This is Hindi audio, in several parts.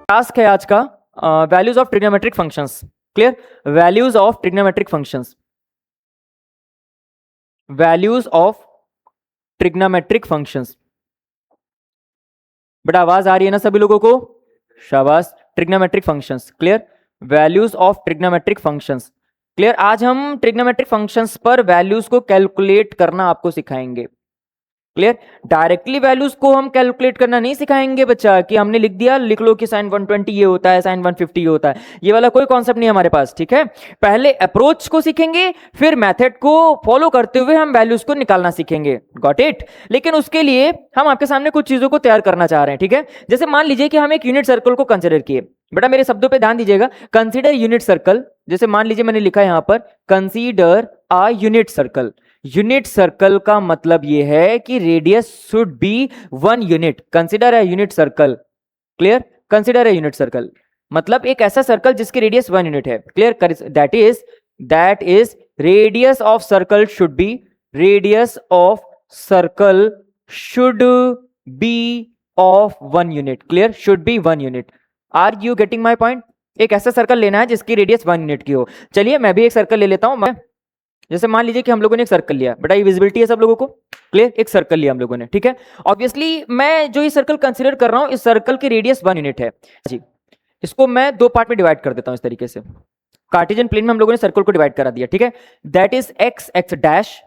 टास्क है आज का values of trigonometric functions. Clear? Values of trigonometric functions, values of trigonometric functions. बेटा आवाज आ रही है ना सभी लोगों को? शाबाश। Trigonometric functions, clear? Values of trigonometric functions, clear? आज हम ट्रिग्नोमेट्रिक फंक्शंस पर वैल्यूज को कैलकुलेट करना आपको सिखाएंगे। क्लियर? डायरेक्टली वैल्यूज को हम कैलकुलेट करना नहीं सिखाएंगे बच्चा, कि हमने लिख दिया लिख लो कि साइन 120 ये होता है, साइन 150 ये होता है। ये वाला कोई कॉन्सेप्ट नहीं है हमारे पास, ठीक है? पहले अप्रोच को सीखेंगे, फिर मेथड को फॉलो करते हुए हम वैल्यूज को निकालना सीखेंगे। Got it? लेकिन उसके लिए हम आपके सामने कुछ चीजों को तैयार करना चाह रहे हैं, ठीक है? जैसे मान लीजिए कि हम एक यूनिट सर्कल को कंसिडर किए। बेटा मेरे शब्दों पे ध्यान दीजिएगा, कंसीडर यूनिट सर्कल। जैसे मान लीजिए मैंने लिखा है यहां पर consider a unit circle. Unit circle का मतलब यह है कि radius should be 1 unit. Consider a unit circle. Clear? Consider a unit circle मतलब एक ऐसा सर्कल जिसकी रेडियस 1 यूनिट है। Clear? That is radius of circle should be, radius of circle should be of 1 unit. Clear? Should be 1 unit. Are you getting my point? एक ऐसा सर्कल लेना है जिसकी रेडियस 1 यूनिट की हो। चलिए मैं भी एक सर्कल ले लेता हूं। जैसे मान लीजिए कि हम लोगों ने एक सर्कल लिया। बेटा ये विजिबिलिटी है सब लोगों को? क्लियर? एक सर्कल लिया हम लोगों ने, ठीक है? ऑब्वियसली मैं जो ये सर्कल कंसीडर कर रहा हूं, इस सर्कल की रेडियस 1 यूनिट है जी। इसको मैं दो पार्ट में डिवाइड कर देता हूं इस तरीके से। कार्टेशियन प्लेन में हम लोगों ने सर्कल को डिवाइड करा दिया, ठीक है? That is X X dash,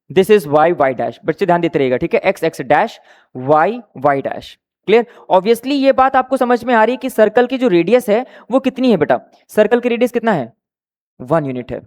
this is Y Y dash. बच्चे ध्यान देते रहिएगा, ठीक है? X X dash, Y Y dash. Clear? Obviously ये बात आपको समझ में आ रही है कि सर्कल की जो रेडियस है वो कितनी है। बेटा सर्कल की रेडियस कितना है? 1 यूनिट है।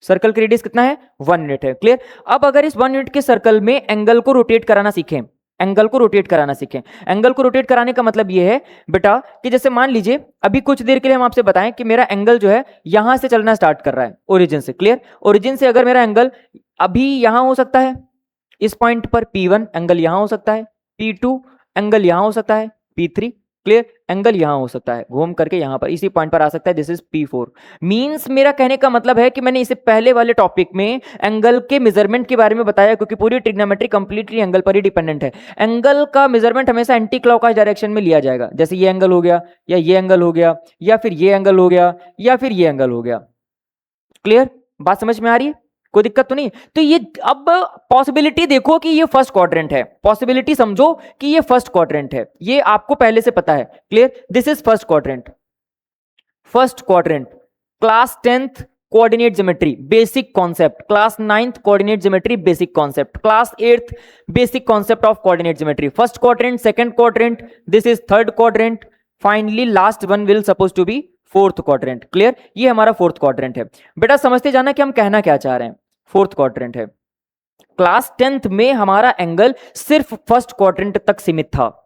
सर्कल की रेडियस कितना है? 1 यूनिट है। क्लियर? अब अगर इस 1 यूनिट के सर्कल में एंगल को रोटेट कराना सीखें, एंगल को रोटेट कराना सीखें। एंगल को रोटेट कराने का मतलब यह है बेटा कि जैसे मान लीजिए अभी कुछ देर के लिए हम आपसे बताएं कि मेरा एंगल जो है यहां से चलना स्टार्ट कर रहा है ओरिजिन से। क्लियर? ओरिजिन से अगर मेरा एंगल अभी यहां हो सकता है, इस पॉइंट पर P1 एंगल यहां हो सकता है, P2 एंगल यहां हो सकता है, P3 क्लियर एंगल यहां हो सकता है, घूम करके यहां पर इसी पॉइंट पर आ सकता है, दिस इज P4। मींस मेरा कहने का मतलब है कि मैंने इसे पहले वाले टॉपिक में एंगल के मेजरमेंट के बारे में बताया, क्योंकि पूरी ट्रिग्नोमेट्री कंप्लीटली एंगल पर ही डिपेंडेंट है। एंगल का मेजरमेंट हमेशा एंटी क्लॉकवाइज डायरेक्शन में लिया जाएगा। जैसे ये एंगल हो गया, या ये एंगल हो गया, या फिर ये एंगल हो गया, या फिर ये एंगल हो गया। क्लियर? बात समझ में आ रही है? कोई दिक्कत तो नहीं? तो ये अब पॉसिबिलिटी देखो कि ये फर्स्ट क्वाड्रेंट है, पॉसिबिलिटी समझो कि ये फर्स्ट क्वाड्रेंट है, ये आपको पहले से पता है। Clear? This is first quadrant. First quadrant class 10th coordinate geometry basic concept, class 9th coordinate geometry basic concept, class 8th basic concept of coordinate geometry. First quadrant, second quadrant, this is third quadrant, finally last one will suppose to be fourth quadrant. Clear? ये हमारा फोर्थ क्वाड्रेंट है। बेटा समझते जाना कि हम कहना क्या चाह रहे हैं। फोर्थ क्वाड्रेंट है। क्लास 10th में हमारा एंगल सिर्फ फर्स्ट क्वाड्रेंट तक सीमित था।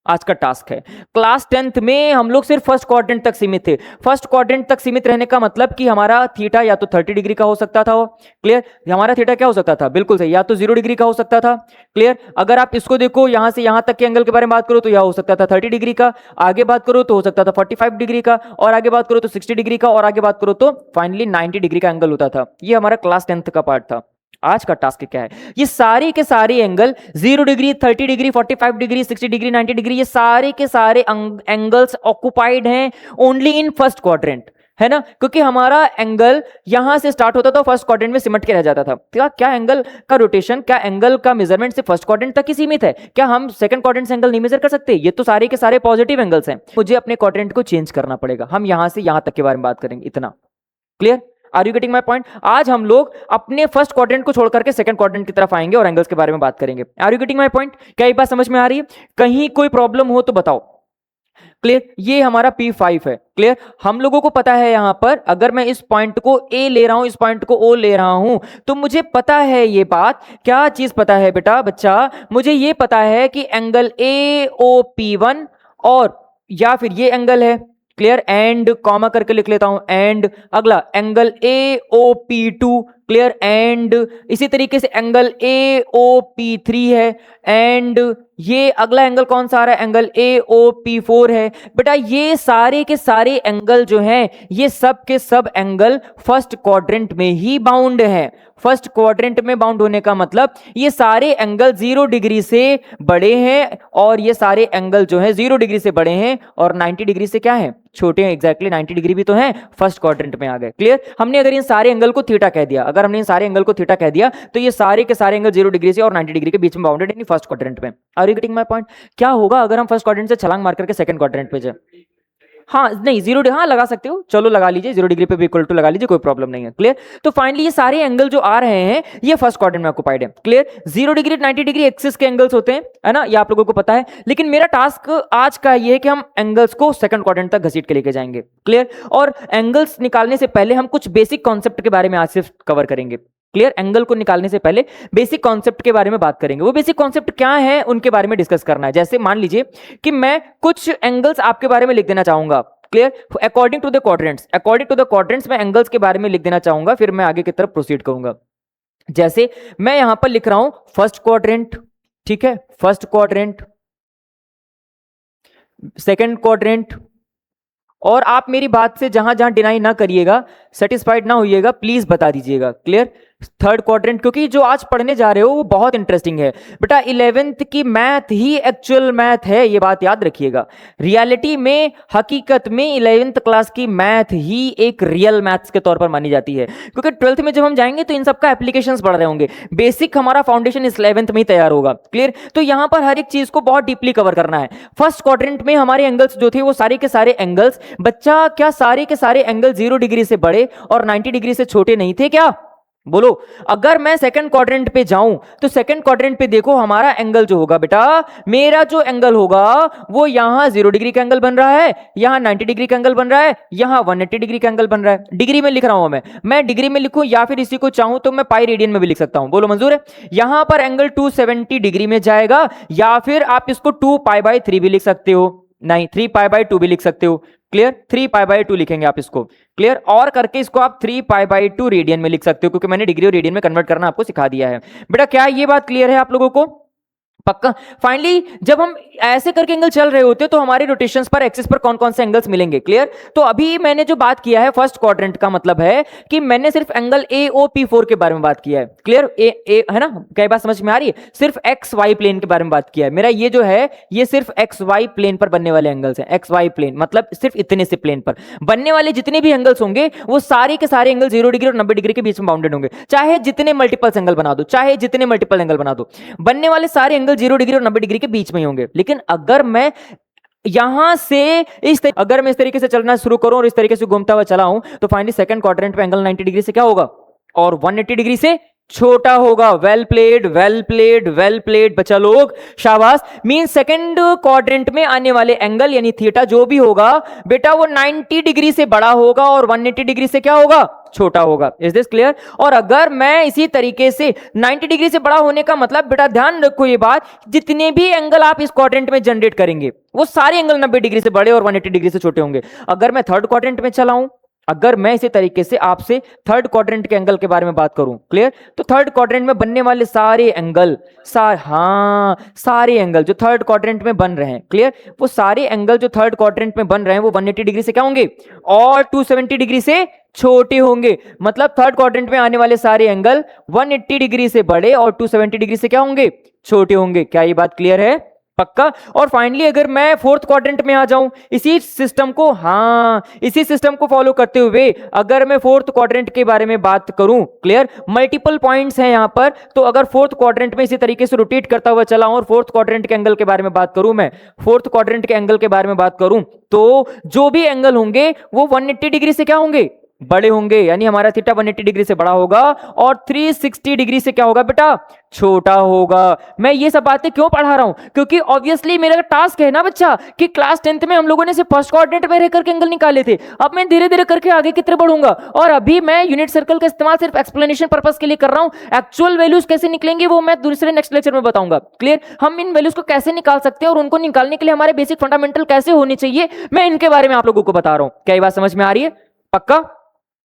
आज का टास्क है क्लास 10th में हम लोग सिर्फ फर्स्ट क्वाड्रेंट तक सीमित थे। फर्स्ट क्वाड्रेंट तक सीमित रहने का मतलब कि हमारा थीटा या तो 30 डिग्री का हो सकता था। क्लियर? हमारा थीटा क्या हो सकता था? बिल्कुल सही, या तो 0 डिग्री का हो सकता था। क्लियर? अगर आप इसको देखो यहां से यहां तक के एंगल के बारे में बात करो तो यह हो सकता था 30 डिग्री का, आगे बात करो तो हो सकता था 45 डिग्री का, और आगे बात करो तो 60 डिग्री का, और आगे बात करो तो फाइनली 90 डिग्री का एंगल होता था। ये हमारा क्लास 10th का पार्ट था। आज का टास्क क्या है? ये सारे के सारे angle 0 degree, 30 degree, 45 degree, 60 degree, 90 degree, ये सारे के सारे एंगल्स ऑक्युपाइड हैं ओनली इन फर्स्ट क्वाड्रेंट, है ना? क्योंकि हमारा एंगल यहां से स्टार्ट होता था, फर्स्ट क्वाड्रेंट में सिमट के रह जाता था। क्या एंगल का रोटेशन, क्या एंगल का मेजरमेंट सिर्फ फर्स्ट क्वाड्रेंट तक ही सीमित है? क्या हम सेकंड क्वाड्रेंट से एंगल नहीं मेजर कर सकते? ये तो सारे के सारे पॉजिटिव एंगल्स हैं। मुझे अपने क्वाड्रेंट को चेंज करना पड़ेगा। हम यहां से यहां तक के बारे में बात करेंगे, इतना। Clear? Are you getting my point? आज हम लोग अपने फर्स्ट क्वाड्रेंट को छोड़ करके सेकंड क्वाड्रेंट की तरफ आएंगे और एंगल्स के बारे में बात करेंगे। Are you getting my point? क्या ये बात समझ में आ रही है? कहीं कोई प्रॉब्लम हो तो बताओ। क्लियर? ये हमारा P5 है। क्लियर? हम लोगों को पता है यहां पर अगर मैं इस पॉइंट को A ले रहा हूं, इस पॉइंट को O ले रहा हूं, तो मुझे पता है ये बात। क्या चीज पता है बेटा बच्चा? मुझे ये पता है कि एंगल AOP1 और या फिर ये एंगल है। क्लियर? एंड कॉमा करके लिख लेता हूं, एंड अगला एंगल AOP2। क्लियर? एंड इसी तरीके से एंगल AOP3 है, एंड ये अगला एंगल कौन सा आ रहा है? एंगल AOP4 है। बेटा ये सारे के सारे एंगल जो हैं, ये सब के सब एंगल फर्स्ट क्वाड्रेंट में ही बाउंड हैं। फर्स्ट क्वाड्रेंट में बाउंड होने का मतलब ये सारे एंगल 0 डिग्री से बड़े हैं और ये सारे एंगल जो है 0 डिग्री से बड़े हैं और 90 डिग्री से क्या है, छोटे हैं। एग्जैक्टली 90 डिग्री भी तो है, फर्स्ट क्वाड्रेंट में आ गए। क्लियर। हमने अगर इन सारे एंगल को थीटा कह दिया, अगर हमने इन सारे एंगल को थीटा कह दिया तो ये सारे के सारे एंगल 0 डिग्री से और 90 डिग्री के बीच में बाउंडेड, यानी फर्स्ट क्वाड्रेंट में। Are you getting my point? क्या होगा अगर हम फर्स्ट क्वाड्रेंट से छलांग मार करके सेकंड क्वाड्रेंट पे जाए? हाँ नहीं 0 हाँ लगा सकते हो, चलो लगा लीजिए, 0 डिग्री पे भी इक्वल टू लगा लीजिए, कोई प्रॉब्लम नहीं है। क्लियर। तो फाइनली ये सारे एंगल जो आ रहे हैं ये फर्स्ट क्वाड्रेंट में ऑक्युपाइड है। क्लियर। 0 डिग्री 90 डिग्री एक्सिस के एंगल्स होते हैं, है ना, ये आप लोगों को पता है। लेकिन मेरा टास्क आज का ये है कि हम एंगल्स को सेकंड क्वाड्रेंट तक घसीट के लेके जाएंगे। क्लियर। और एंगल्स निकालने से पहले हम कुछ बेसिक कॉन्सेप्ट के बारे में आज सिर्फ कवर करेंगे। क्लियर। एंगल को निकालने से पहले बेसिक कॉन्सेप्ट के बारे में बात करेंगे। वो बेसिक कॉन्सेप्ट क्या है उनके बारे में डिस्कस करना है। जैसे मान लीजिए कि मैं कुछ एंगल्स आपके बारे में लिख देना चाहूंगा। Clear. According to the quadrants मैं एंगल्स के बारे में लिख देना चाहूंगा, फिर मैं आगे की तरफ प्रोसीड करूंगा। जैसे मैं यहां पर लिख रहा हूं फर्स्ट क्वाड्रेंट, ठीक है, फर्स्ट क्वाड्रेंट, सेकंड क्वाड्रेंट, और आप मेरी बात से जहां जहां डिनाई ना करिएगा, सेटिस्फाइड ना होइएगा, प्लीज बता दीजिएगा। क्लियर। थर्ड क्वाड्रेंट, क्योंकि जो आज पढ़ने जा रहे हो वो बहुत इंटरेस्टिंग है बेटा। 11th की मैथ ही एक्चुअल मैथ है, ये बात याद रखिएगा। रियलिटी में, हकीकत में 11th क्लास की मैथ ही एक रियल मैथ्स के तौर पर मानी जाती है, क्योंकि 12th में जब हम जाएंगे तो इन सब का एप्लीकेशंस पढ़ रहे होंगे। बेसिक हमारा फाउंडेशन इस 11th में ही तैयार होगा। क्लियर। तो यहां पर हर एक चीज को बहुत डीपली कवर करना है। फर्स्ट क्वाड्रेंट में हमारे एंगल्स जो थे वो सारे के सारे एंगल्स, बच्चा क्या सारे के सारे एंगल 0 डिग्री से बड़े और 90 डिग्री से छोटे नहीं थे क्या? बोलो। अगर मैं सेकंड क्वाड्रेंट पे जाऊं तो सेकंड क्वाड्रेंट पे देखो हमारा एंगल जो होगा बेटा, मेरा जो एंगल होगा वो यहां 0 डिग्री का एंगल बन रहा है, यहां 90 डिग्री का एंगल बन रहा है, यहां 180 डिग्री का एंगल बन रहा है। डिग्री में लिख रहा हूं मैं डिग्री में लिखूं या फिर इसी को चाहूं तो मैं पाई रेडियन में भी लिख सकता हूं। बोलो मंजूर है? यहां पर एंगल 270 डिग्री में जाएगा, या फिर आप इसको 2π/3 भी लिख सकते हो, नहीं 3π/2 भी लिख सकते हो। क्लियर। 3π/2 लिखेंगे आप इसको। क्लियर। और करके इसको आप 3π/2 रेडियन में लिख सकते हो, क्योंकि मैंने डिग्री और रेडियन में कन्वर्ट करना आपको सिखा दिया है। बेटा क्या ये बात क्लियर है आप लोगों को? पक्का। फाइनली जब हम ऐसे करके एंगल चल रहे होते तो हमारे रोटेशंस पर, एक्सिस पर कौन कौन से एंगल्स मिलेंगे। क्लियर। तो अभी मैंने जो बात किया है फर्स्ट क्वाड्रेंट का मतलब है कि मैंने सिर्फ एंगल AOP4 के बारे में बात किया है। क्लियर। ए है ना, कई बात समझ में आ रही है? सिर्फ XY प्लेन के बारे में बात किया है। मेरा ये जो है ये सिर्फ XY प्लेन पर बनने वाले एंगल्स हैं। XY प्लेन मतलब सिर्फ इतने से प्लेन पर बनने वाले जितने भी एंगल्स होंगे वो सारे के सारे एंगल 0 डिग्री और 90 डिग्री के बीच में बाउंडेड होंगे। चाहे जितने मल्टीपल एंगल बना दो, चाहे जितने मल्टीपल एंगल बना दो, बनने वाले सारे एंगल 0 डिग्री और 90 डिग्री के बीच में ही होंगे। लेकिन अगर मैं यहां से अगर मैं इस तरीके से चलना शुरू करूं और इस तरीके से घूमता हुआ चला हूं तो फाइनली सेकंड क्वाड्रेंट पे एंगल 90 डिग्री से क्या होगा, और 180 डिग्री से छोटा होगा। Well played, well played, well played बच्चा लोग, शाबाश। मीन सेकंड क्वाड्रेंट में आने वाले एंगल यानी थीटा जो भी होगा बेटा वो 90 डिग्री से बड़ा होगा और 180 डिग्री से क्या होगा, छोटा होगा। Is this clear? और अगर मैं इसी तरीके से 90 डिग्री से बड़ा होने का मतलब बेटा ध्यान रखो ये बात, जितने भी एंगल आप इस क्वाड्रेंट में जनरेट करेंगे वो सारे एंगल 90 डिग्री से बड़े और 180 डिग्री से छोटे होंगे। अगर मैं थर्ड क्वाड्रेंट में चला हूं, अगर मैं इसी तरीके से आपसे थर्ड क्वाड्रेंट के एंगल के बारे में बात करूं, क्लियर, तो थर्ड क्वाड्रेंट में बनने वाले सारे एंगल सारे एंगल जो थर्ड क्वाड्रेंट में बन रहे हैं, क्लियर, वो सारे एंगल जो थर्ड क्वाड्रेंट में बन रहे हैं वो 180 डिग्री से क्या होंगे और 270 डिग्री से छोटे होंगे। मतलब थर्ड क्वाड्रेंट में आने वाले सारे एंगल 180 डिग्री से बड़े और 270 डिग्री से क्या होंगे, छोटे होंगे। क्या ये बात क्लियर है? पक्का। और फाइनली अगर मैं फोर्थ क्वाड्रेंट में आ जाऊं, इसी सिस्टम को फॉलो करते हुए अगर मैं फोर्थ क्वाड्रेंट के बारे में बात करूं, क्लियर, मल्टीपल पॉइंट्स हैं यहां पर, तो अगर फोर्थ क्वाड्रेंट में इसी तरीके से रोटेट करता हुआ चला और फोर्थ क्वाड्रेंट के एंगल के बारे में बात करूं, मैं फोर्थ क्वाड्रेंट के एंगल के बारे में बात करूं, तो जो भी एंगल होंगे वो 180 डिग्री से क्या होंगे, बड़े होंगे। यानी हमारा थीटा 180 डिग्री से बड़ा होगा और 360 डिग्री से क्या होगा बेटा, छोटा होगा। मैं ये सब बातें क्यों पढ़ा रहा हूं, क्योंकि ऑब्वियसली मेरा टास्क है ना बच्चा कि क्लास 10th में हम लोगों ने सिर्फ फर्स्ट क्वाड्रेंट में रह करके एंगल निकाले थे। अब मैं धीरे धीरे करके आगे की तरफ बढ़ूंगा और अभी मैं यूनिट सर्कल का इस्तेमाल सिर्फ एक्सप्लेनेशन पर्पस के लिए कर रहा हूं। एक्चुअल वैल्यूज कैसे निकलेंगे वो मैं दूसरे नेक्स्ट लेक्चर में बताऊंगा। क्लियर? हम इन वैल्यूज को कैसे निकाल सकते हैं और उनको निकालने के लिए हमारे बेसिक फंडामेंटल कैसे होने चाहिए, मैं इनके बारे में आप लोगों को बता रहा हूं। क्या ये बात समझ में आ रही है? पक्का।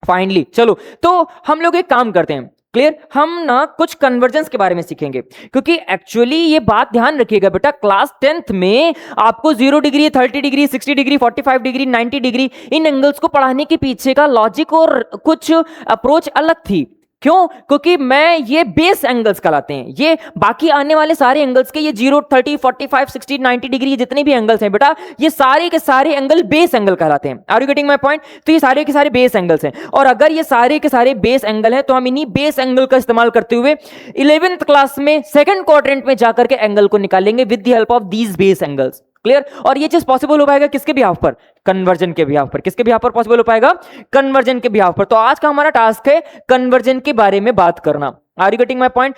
फाइनली चलो तो हम लोग एक काम करते हैं, क्लियर, हम ना कुछ कन्वर्जेंस के बारे में सीखेंगे, क्योंकि एक्चुअली ये बात ध्यान रखिएगा बेटा, क्लास 10th में आपको 0 degree, 30 degree, 60 degree, 45 degree, 90 degree in angles को पढ़ाने के पीछे का लॉजिक और कुछ अप्रोच अलग थी। क्यों? क्योंकि मैं ये बेस एंगल्स कहलाते हैं, ये बाकी आने वाले सारे एंगल्स के, ये 0, 30, 45, 60, 90 डिग्री, ये जितने भी एंगल्स हैं बेटा, ये सारे के सारे एंगल बेस एंगल कहलाते हैं। Are you getting my point? तो ये सारे के सारे बेस एंगल्स हैं, और अगर ये सारे के सारे बेस एंगल हैं तो हम इन्हीं बेस एंगल का इस्तेमाल करते हुए 11th क्लास में सेकंड क्वाड्रेंट में जाकर के एंगल को निकालेंगे with the help of these base angles. Clear? और ये चीज पॉसिबल हो पाएगा किसके बिहाफ पर? कन्वर्जन के बिहाफ पर। किसके बिहाफ पर पॉसिबल हो पाएगा? कन्वर्जन के बिहाफ पर। तो आज का हमारा टास्क है कन्वर्जन के बारे में बात करना। Are you getting my point?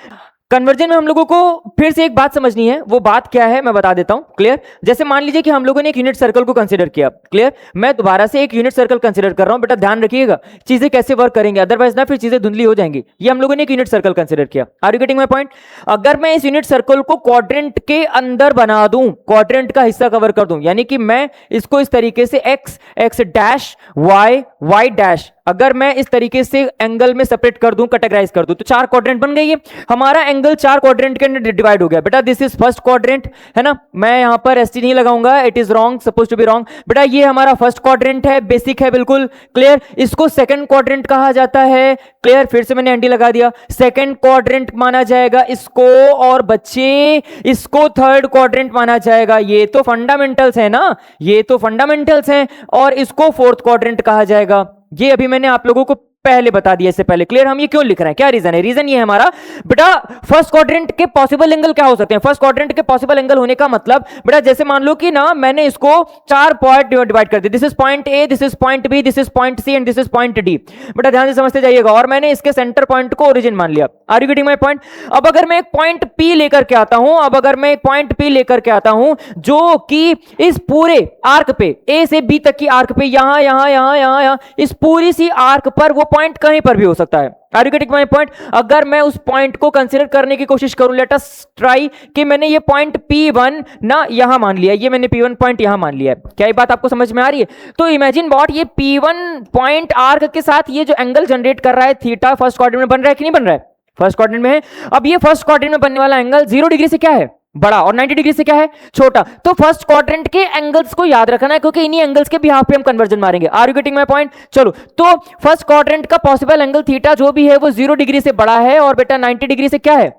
Conversion में हम लोगों को फिर से एक बात समझनी है, वो बात क्या है मैं बता देता हूं। क्लियर? जैसे मान लीजिए कि हम लोगों ने एक यूनिट सर्कल को कंसीडर किया। क्लियर? मैं दोबारा से एक यूनिट सर्कल कंसीडर कर रहा हूं, बेटा ध्यान रखिएगा चीजें कैसे वर्क करेंगे, अदरवाइज ना फिर चीजें धुंधली हो जाएंगी। ये हम लोगों ने एक यूनिट सर्कल कंसीडर किया। Are you getting my point? अगर मैं इस यूनिट सर्कल को क्वाड्रेंट के अंदर बना दूं, क्वाड्रेंट का हिस्सा कवर कर दूं, यानी कि मैं इसको इस तरीके से x डैश y डैश, अगर मैं इस तरीके से एंगल में सेपरेट कर दूं, कैटेगराइज कर दूं, तो 4 क्वाड्रेंट बन गई है। हमारा एंगल 4 क्वाड्रेंट के अंदर डिवाइड हो गया। बेटा दिस इज फर्स्ट क्वाड्रेंट, है ना? मैं यहां पर एसटी नहीं लगाऊंगा, it is wrong, suppose to be wrong. बेटा ये हमारा फर्स्ट क्वाड्रेंट है, बेसिक है बिल्कुल। क्लियर? इसको सेकंड क्वाड्रेंट कहा जाता है। क्लियर? फिर से मैंने एंटी लगा दिया। सेकंड क्वाड्रेंट माना जाएगा इसको, और बच्चे इसको थर्ड क्वाड्रेंट माना जाएगा। ये तो फंडामेंटल्स है ना, ये तो फंडामेंटल्स हैं। और इसको फोर्थ क्वाड्रेंट कहा जाएगा। ये अभी मैंने आप लोगों को पहले बता दिया इससे पहले। क्लियर? हम ये क्यों लिख रहे हैं, क्या रीजन है? रीजन ये है हमारा, बेटा फर्स्ट क्वाड्रेंट के पॉसिबल एंगल क्या हो सकते हैं? फर्स्ट क्वाड्रेंट के पॉसिबल एंगल होने का मतलब बेटा जैसे मान लो कि ना मैंने इसको 4 पॉइंट डिवाइड कर दिया। This is point A, this is point B, this is point C and this is point D. बेटा ध्यान से समझते जाइएगा। और मैंने इसके सेंटर पॉइंट को ओरिजिन मान लिया। Are you getting my point? अब अगर मैं एक पॉइंट पी लेकर के आता हूं, अब अगर मैं एक पॉइंट पी लेकर के आता हूं जो कि इस पूरे आर्क पे, ए से बी तक की आर्क पे, यहां यहां यहां यहां यहां इस पूरी सी आर्क पर, वो पॉइंट कहीं पर भी हो सकता है। Are you getting my point? अगर मैं उस पॉइंट को कंसीडर करने की कोशिश करूं, लेट अस ट्राई कि मैंने ये पॉइंट P1 ना यहां मान लिया, ये मैंने P1 पॉइंट यहां मान लिया है। क्या ये बात आपको समझ में आ रही है? तो इमेजिन व्हाट, ये P1 पॉइंट आर्क के साथ ये जो एंगल जनरेट कर रहा है थीटा, फर्स्ट क्वाड्रेंट में बन रहा है कि नहीं बन रहा है? फर्स्ट क्वाड्रेंट में है। अब ये फर्स्ट क्वाड्रेंट में बनने वाला एंगल 0 डिग्री से क्या है? बड़ा, और 90 डिग्री से क्या है? छोटा। तो फर्स्ट क्वाड्रेंट के एंगल्स को याद रखना है, क्योंकि इन्हीं एंगल्स के बिहाफ पे हम कन्वर्जन मारेंगे। Are you getting my point? चलो, तो फर्स्ट क्वाड्रेंट का पॉसिबल एंगल थीटा जो भी है वो 0 डिग्री से बड़ा है, और बेटा 90 डिग्री से क्या है?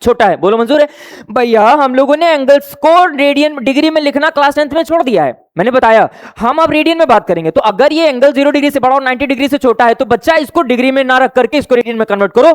छोटा है। बोलो मंजूर है? भैया हम लोगों ने एंगल्स को रेडियन डिग्री में लिखना क्लास 10th में छोड़ दिया है, मैंने बताया हम अब रेडियन में बात करेंगे। तो अगर ये एंगल 0 डिग्री से बड़ा और 90 डिग्री से छोटा है, तो बच्चा इसको डिग्री में ना रख करके इसको रेडियन में कन्वर्ट करो।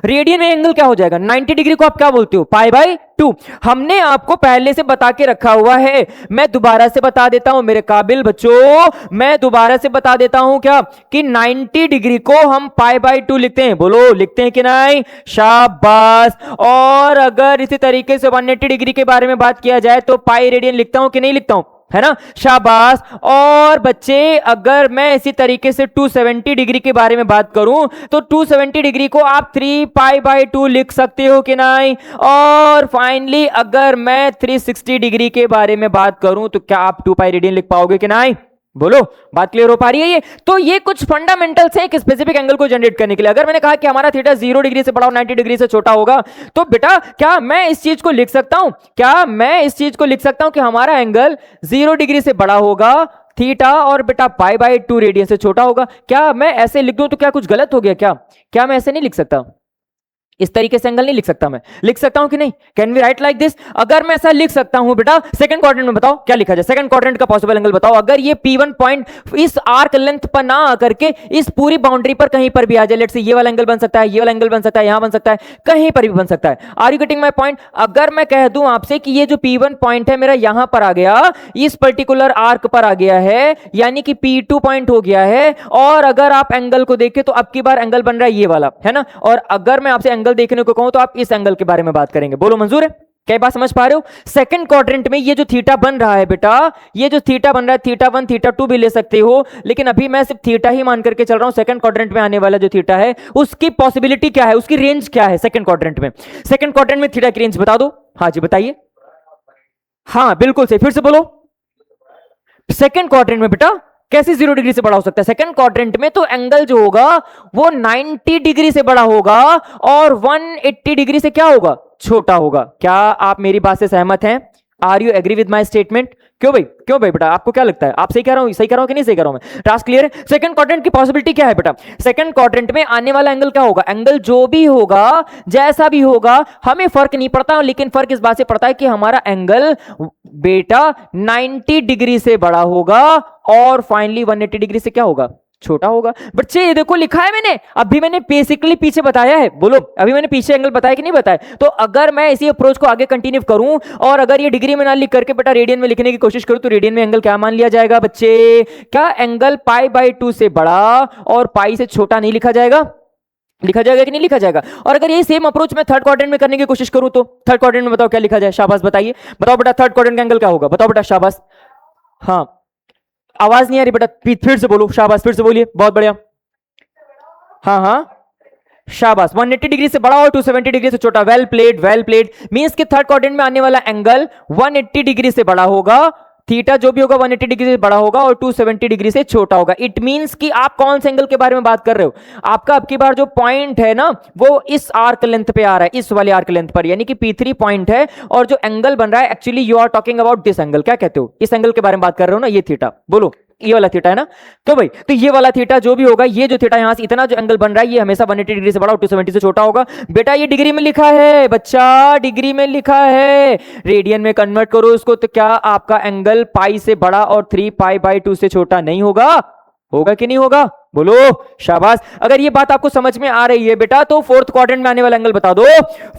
रेडियन में एंगल क्या हो जाएगा? 90 डिग्री को आप क्या बोलते हो? Pi by 2। हमने आपको पहले से बता के रखा हुआ है, मैं दोबारा से बता देता हूं मेरे काबिल बच्चों, मैं दोबारा से बता देता हूं क्या, कि 90 डिग्री को हम पाई बाय 2 लिखते हैं। बोलो लिखते हैं कि नहीं? शाबाश। और अगर इसी तरीके से 180 डिग्री के बारे में बात किया जाए तो पाई रेडियन लिखता हूं कि नहीं लिखता हूं? है ना? शाबाश। और बच्चे अगर मैं इसी तरीके से 270 डिग्री के बारे में बात करूं तो 270 डिग्री को आप 3 पाई बाय 2 लिख सकते हो कि नहीं? और फाइनली अगर मैं 360 डिग्री के बारे में बात करूं तो क्या आप 2 पाई रेडियन लिख पाओगे कि नहीं? बोलो, बात क्लियर हो पा रही है? ये तो ये कुछ फंडामेंटल्स है एक स्पेसिफिक एंगल को जनरेट करने के लिए। अगर मैंने कहा कि हमारा थीटा 0 डिग्री से बड़ा और 90 डिग्री से छोटा होगा, तो बेटा क्या मैं इस चीज को लिख सकता हूं, क्या मैं इस चीज को लिख सकता हूं कि हमारा एंगल 0 डिग्री से बड़ा होगा थीटा, और बेटा पाई बाय 2 रेडियन से छोटा होगा? क्या मैं ऐसे लिख दूं तो क्या कुछ गलत हो गया? क्या मैं ऐसे नहीं लिख सकता? इस तरीके से एंगल नहीं लिख सकता? मैं लिख सकता हूं कि नहीं? Can we write like this? अगर मैं ऐसा लिख सकता हूं बेटा, सेकंड क्वाड्रेंट में बताओ क्या लिखा जाए? सेकंड क्वाड्रेंट का पॉसिबल एंगल बताओ। अगर ये P1 पॉइंट इस आर्क लेंथ पर ना आकर के इस पूरी बाउंड्री पर कहीं पर भी आ जाए, लेट्स से ये वाला एंगल बन सकता है, ये वाला एंगल बन सकता है, यहां बन सकता है, कहीं पर भी बन सकता है। Are you getting my point? अगर मैं कह दूं आपसे कि ये जो P1 पॉइंट है मेरा यहां पर आ गया, इस पर्टिकुलर आर्क पर आ गया है, यानी कि P2 पॉइंट हो गया है, और अगर आप एंगल को देखें तो अब की बार एंगल बन रहा है ये वाला, है ना? और अगर मैं आपसे एंगल देखने को कहूं तो आप इस एंगल के बारे में बात करेंगे। बोलो मंजूर है? क्या बात समझ पा रहे हो? सेकंड क्वाड्रेंट में ये जो थीटा बन रहा है बेटा, ये जो थीटा बन रहा है, थीटा 1 थीटा 2 भी ले सकते हो, लेकिन अभी मैं सिर्फ थीटा ही मान करके चल रहा हूं। सेकंड क्वाड्रेंट में आने वाला जो थीटा है उसकी पॉसिबिलिटी क्या है, उसकी रेंज क्या है? सेकंड क्वाड्रेंट में, सेकंड क्वाड्रेंट में थीटा की रेंज बता दो। हाँ जी बताइए। हाँ बिल्कुल सही, फिर से बोलो। सेकंड क्वाड्रेंट में बेटा कैसे 0 डिग्री से बड़ा हो सकता है? सेकंड क्वाड्रेंट में तो एंगल जो होगा वो 90 डिग्री से बड़ा होगा और 180 डिग्री से क्या होगा? छोटा होगा। क्या आप मेरी बात से सहमत हैं? Are you agree with my statement? क्यों भाई बेटा, आपको क्या लगता है? आप सही कह रहा हूं कि नहीं सही कह रहा हूं मैं? टास्क क्लियर है? सेकंड क्वाड्रेंट की पॉसिबिलिटी क्या है बेटा? सेकंड क्वाड्रेंट में आने वाला एंगल क्या होगा? एंगल जो भी होगा, जैसा भी होगा, हमें फर्क नहीं पड़ता, लेकिन फर्क इस बात से पड़ता है कि हमारा एंगल बेटा 90 डिग्री से बड़ा होगा और फाइनली 180 डिग्री से क्या होगा? छोटा होगा। बच्चे ये देखो लिखा है मैंने, अभी मैंने बेसिकली पीछे बताया है, बोलो अभी मैंने पीछे एंगल बताया कि नहीं बताया? तो अगर मैं इसी अप्रोच को आगे कंटिन्यू करूं और अगर ये डिग्री में ना लिख करके बेटा रेडियन में लिखने की कोशिश करूं, तो रेडियन में एंगल क्या मान लिया जाएगा बच्चे? क्या एंगल π/2 से बड़ा और पाई से छोटा नहीं लिखा जाएगा? लिखा जाएगा कि नहीं लिखा जाएगा? और अगर ये सेम अप्रोच मैं थर्ड क्वाड्रेंट में करने की कोशिश करूं, तो थर्ड क्वाड्रेंट में बताओ क्या लिखा जाए? शाबाश बताइए, बताओ बेटा थर्ड क्वाड्रेंट का एंगल क्या होगा? बताओ बेटा शाबाश। हाँ, आवाज नहीं आ रही बेटा, फिर से बोलो, शाबाश फिर से बोलिए, बहुत बढ़िया। हाँ शाबाश, 180 डिग्री से बड़ा और 270 डिग्री से छोटा। वेल प्लेड मींस कि थर्ड क्वाड्रेंट में आने वाला एंगल 180 डिग्री से बड़ा होगा, थीटा जो भी होगा 180 डिग्री से बड़ा होगा और 270 डिग्री से छोटा होगा। इट मींस कि आप कौन से एंगल के बारे में बात कर रहे हो? आपका अब की बार जो पॉइंट है ना, वो इस आर्क लेंथ पे आ रहा है, इस वाले आर्क लेंथ पर, यानी कि P3 पॉइंट है, और जो एंगल बन रहा है actually you are talking about this angle. क्या कहते हो? इस एंगल के बारे में बात कर रहे हो ना, ये थीटा, बोलो ये वाला थीटा है ना? तो भाई, तो ये वाला थीटा जो भी होगा, ये जो थीटा यहां से इतना जो एंगल बन रहा है, ये हमेशा 180 डिग्री से बड़ा और 270 से छोटा होगा। बेटा ये डिग्री में लिखा है बच्चा, डिग्री में लिखा है, रेडियन में कन्वर्ट करो इसको, तो क्या आपका एंगल पाई से बड़ा और 3π/2 से छोटा नहीं होगा? होगा कि नहीं होगा? बोलो शाबाश। अगर ये बात आपको समझ में आ रही है बेटा, तो फोर्थ क्वाड्रेंट में आने वाला एंगल बता दो।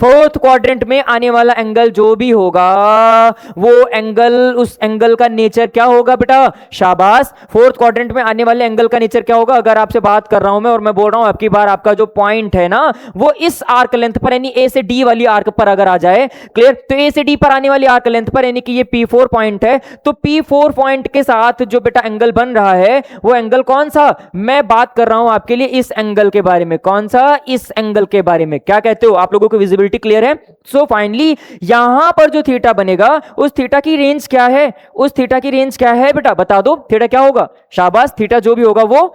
फोर्थ क्वाड्रेंट में आने वाला एंगल जो भी होगा, वो एंगल, उस एंगल का नेचर क्या होगा बेटा? शाबाश। फोर्थ क्वाड्रेंट में आने वाले एंगल का नेचर क्या होगा? अगर आपसे बात कर रहा हूं मैं और मैं बोल रहा हूं आपकी बार आपका जो पॉइंट है ना, वो इस आर्क लेंथ पर, यानी ए से डी वाली आर्क पर अगर आ जाए, क्लियर? तो ए से डी पर आने वाली आर्क लेंथ पर, यानी कि ये P4 पॉइंट है, तो P4 पॉइंट के साथ जो बेटा एंगल बन रहा है, वो एंगल कौन सा? मैं बात कर रहा हूं आपके लिए इस एंगल के बारे में। कौन सा? इस एंगल के बारे में। क्या कहते हो? आप लोगों को विजिबिलिटी क्लियर है? सो फाइनली यहां पर जो थीटा बनेगा, उस थीटा की रेंज क्या है? उस थीटा की रेंज क्या है बेटा? बता दो, थीटा क्या होगा? शाबाश, थीटा जो भी होगा वो,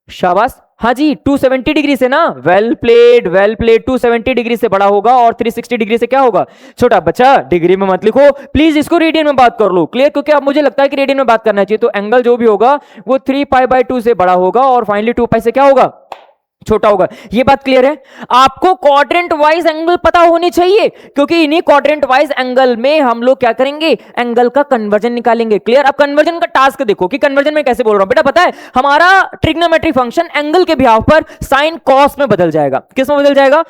शाबाश, हाँ जी, 270 डिग्री से ना। वेल प्लेड 270 डिग्री से बड़ा होगा और 360 डिग्री से क्या होगा? छोटा। बच्चा डिग्री में मत लिखो प्लीज, इसको रेडियन में बात कर लो, क्लियर? क्योंकि अब मुझे लगता है कि रेडियन में बात करना चाहिए। तो एंगल जो भी होगा वो 3π/2 से बड़ा होगा और फाइनली 2π से क्या होगा? छोटा होगा। ये बात क्लियर है? आपको क्वाड्रेंट वाइज एंगल पता होनी चाहिए, क्योंकि इन्हीं क्वाड्रेंट वाइज एंगल में हम लोग क्या करेंगे? एंगल का कन्वर्जन निकालेंगे। क्लियर? अब कन्वर्जन का टास्क देखो कि कन्वर्जन में कैसे बोल रहा हूं बेटा। पता है हमारा ट्रिग्नोमेट्रिक फंक्शन एंगल के बिहाफ पर साइन कॉस में बदल जाएगा। किस में बदल जाएगा?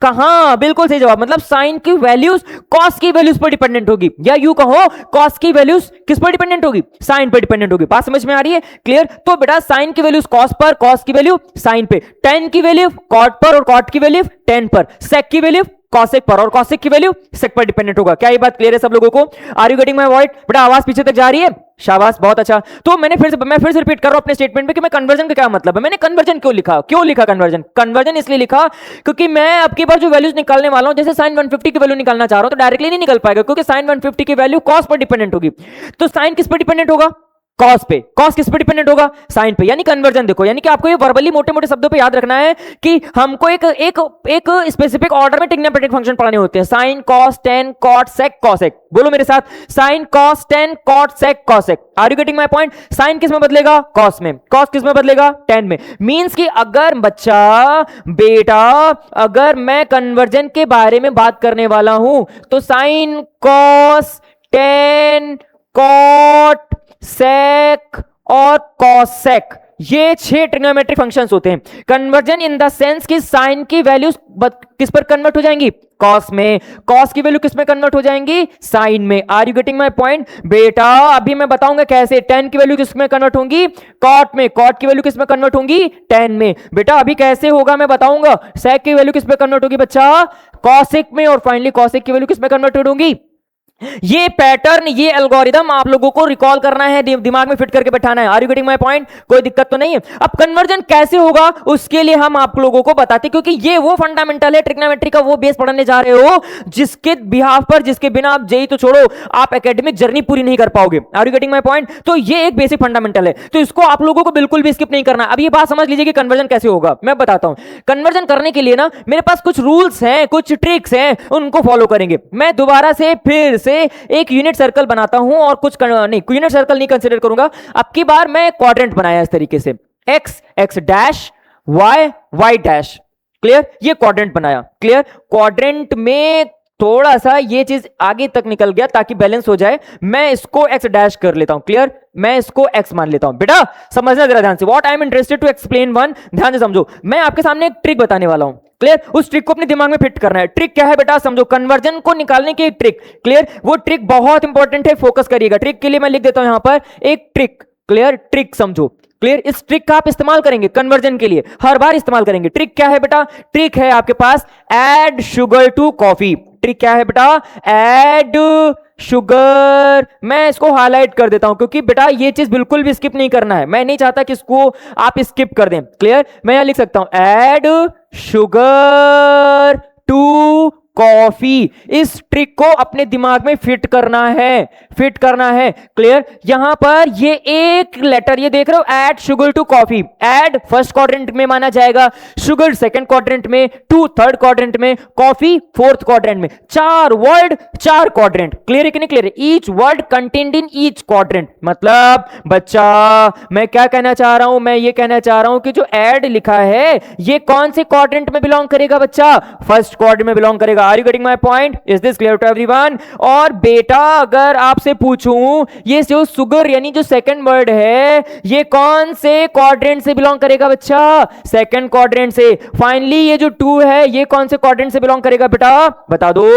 कहां? बिल्कुल सही जवाब। मतलब साइन की वैल्यूज कॉस की वैल्यूज पर डिपेंडेंट होगी, या यू कहो कॉस की वैल्यूज किस पर डिपेंडेंट होगी? साइन पर डिपेंडेंट होगी। बात समझ में आ रही है? क्लियर? तो बेटा साइन की वैल्यूज कॉस पर, कॉस की वैल्यू साइन पे, टेन की वैल्यू कॉट पर और कॉट की वैल्यू टेन पर, सेक की वैल्यू कॉसेक पर और कॉसेक की वैल्यू सेक पर डिपेंडेंट होगा। क्या ये बात क्लियर है सब लोगों को? Are you getting my point? बेटा आवाज पीछे तक जा रही है? शाबाश, बहुत अच्छा। तो मैं फिर से रिपीट कर रहा हूं अपने स्टेटमेंट में कि मैं कन्वर्जन का क्या मतलब है। मैंने कन्वर्जन क्यों लिखा? कन्वर्जन इसलिए लिखा क्योंकि मैं अब की बार जो वैल्यूज निकालने वाला हूं, जैसे sin 150 की वैल्यू निकालना चाह रहा हूं, तो डायरेक्टली नहीं निकल पाएगा, क्योंकि sin 150 की वैल्यू कॉस पर डिपेंडेंट होगी। तो साइन किस पर डिपेंडेंट होगा? कॉस पे। कॉस किस पे डिपेंडेंट होगा? साइन पे। यानी कन्वर्जन देखो, यानी कि आपको ये वर्बली मोटे मोटे शब्दों पे याद रखना है कि हमको एक स्पेसिफिक ऑर्डर में ट्रिग्नोमेट्रिक फंक्शन पढ़ाने होते हैं। Sine, cos, tan, cot, sec, cosec. बोलो मेरे साथ, sine, cos, tan, cot, sec, cosec. Are you getting my point? Sine किस में बदलेगा? कॉस में। कॉस किस में बदलेगा? टेन में। मींस कि अगर बच्चा बेटा, अगर मैं कन्वर्जन के बारे में बात करने वाला हूं, तो sign, cos, tan, cot, sec और कॉसेक, ये 6 ट्रिग्नोमेट्रिक फंक्शंस होते हैं। कन्वर्जन इन द सेंस कि साइन की वैल्यूज किस पर कन्वर्ट हो जाएंगी? कॉस में। कॉस की वैल्यू किस में कन्वर्ट हो जाएंगी? साइन में। Are you getting my point? बेटा अभी मैं बताऊंगा कैसे। टेन की वैल्यू किस में कन्वर्ट होंगी? कॉट में। कॉट की वैल्यू किस में कन्वर्ट होंगी? टेन में। बेटा अभी कैसे होगा मैं बताऊंगा। सेक की वैल्यू किस में कन्वर्ट होगी बच्चा? कॉसेक में। और फाइनली कॉसेक की वैल्यू किस में कन्वर्ट होगी? ये पैटर्न, ये एल्गोरिदम आप लोगों को रिकॉल करना है, दिमाग में फिट करके बैठाना है। Are you getting my point? कोई दिक्कत तो नहीं है? अब कन्वर्जन कैसे होगा उसके लिए हम आप लोगों को बताते, क्योंकि ये वो फंडामेंटल है ट्रिग्नोमेट्री का, वो बेस पढ़ने जा रहे हो जिसके बिहाफ पर, जिसके बिना आप जेई तो छोड़ो, आप एकेडमिक जर्नी पूरी नहीं कर पाओगे। Are you getting my point? तो ये एक बेसिक फंडामेंटल है, तो इसको आप लोगों को बिल्कुल भी स्किप नहीं करना। अब ये बात समझ लीजिए कि कन्वर्जन कैसे होगा। मैं बताता हूं। कन्वर्जन करने के लिए ना मेरे पास कुछ रूल्स हैं, कुछ ट्रिक्स हैं, उनको फॉलो करेंगे। मैं दोबारा से फिर से से एक यूनिट सर्कल बनाता हूं और कुछ नहीं, यूनिट सर्कल नहीं कंसीडर करूंगा, अब की बार मैं क्वाड्रेंट बनाया इस तरीके से, X X dash, Y Y dash, clear, ये क्वाड्रेंट बनाया, क्लियर। क्वाड्रेंट में थोड़ा सा ये चीज आगे तक निकल गया ताकि बैलेंस हो जाए, मैं इसको एक्स डैश कर लेता हूं, क्लियर, मैं इसको एक्स मान लेता हूं। बेटा समझना जरा ध्यान से, what I am interested to explain one, ध्यान से समझो, मैं आपके सामने एक ट्रिक बताने वाला हूं, क्लियर, उस ट्रिक को अपने दिमाग में फिट करना है। ट्रिक क्या है बेटा, समझो, कन्वर्जन को निकालने की एक ट्रिक, क्लियर, वो ट्रिक बहुत इंपॉर्टेंट है, फोकस करिएगा। ट्रिक के लिए मैं लिख देता हूं यहां पर एक ट्रिक, क्लियर, ट्रिक समझो, क्लियर, इस ट्रिक का आप इस्तेमाल करेंगे कन्वर्जन के लिए, हर बार इस्तेमाल करेंगे। ट्रिक क्या है बेटा, ट्रिक है आपके पास add sugar to coffee. Trick क्या है बेटा, ऐड शुगर, मैं इसको हाईलाइट कर देता हूं क्योंकि बेटा ये चीज बिल्कुल भी स्किप नहीं करना है, मैं नहीं चाहता कि इसको आप स्किप कर दें, क्लियर। मैं यहां लिख सकता हूं ऐड शुगर टू कॉफी, इस ट्रिक को अपने दिमाग में फिट करना है, फिट करना है, क्लियर। यहां पर ये एक लेटर, ये देख रहे हो, add sugar to coffee, add first quadrant में माना जाएगा, शुगर सेकंड क्वाड्रेंट में, टू थर्ड क्वाड्रेंट में, कॉफी फोर्थ क्वाड्रेंट में, चार वर्ड चार क्वाड्रेंट, क्लियर है कि नहीं क्लियर है, each word contained in each quadrant. मतलब बच्चा मैं क्या कहना चाह रहा हूं, मैं ये कहना चाह रहा हूं कि जो ऐड लिखा है ये कौन से क्वाड्रेंट में बिलोंग करेगा बच्चा, फर्स्ट क्वाड्रेंट में बिलोंग करेगा। Are you getting my point? Is this clear to everyone? और बेटा अगर आपसे पूछूं ये जो सुगर यानी जो सेकंड वर्ड है ये कौन से क्वाड्रेंट से बिलोंग करेगा बच्चा, सेकंड क्वाड्रेंट से। फाइनली ये जो टू है ये कौन से क्वाड्रेंट से बिलोंग करेगा बेटा, बता दो,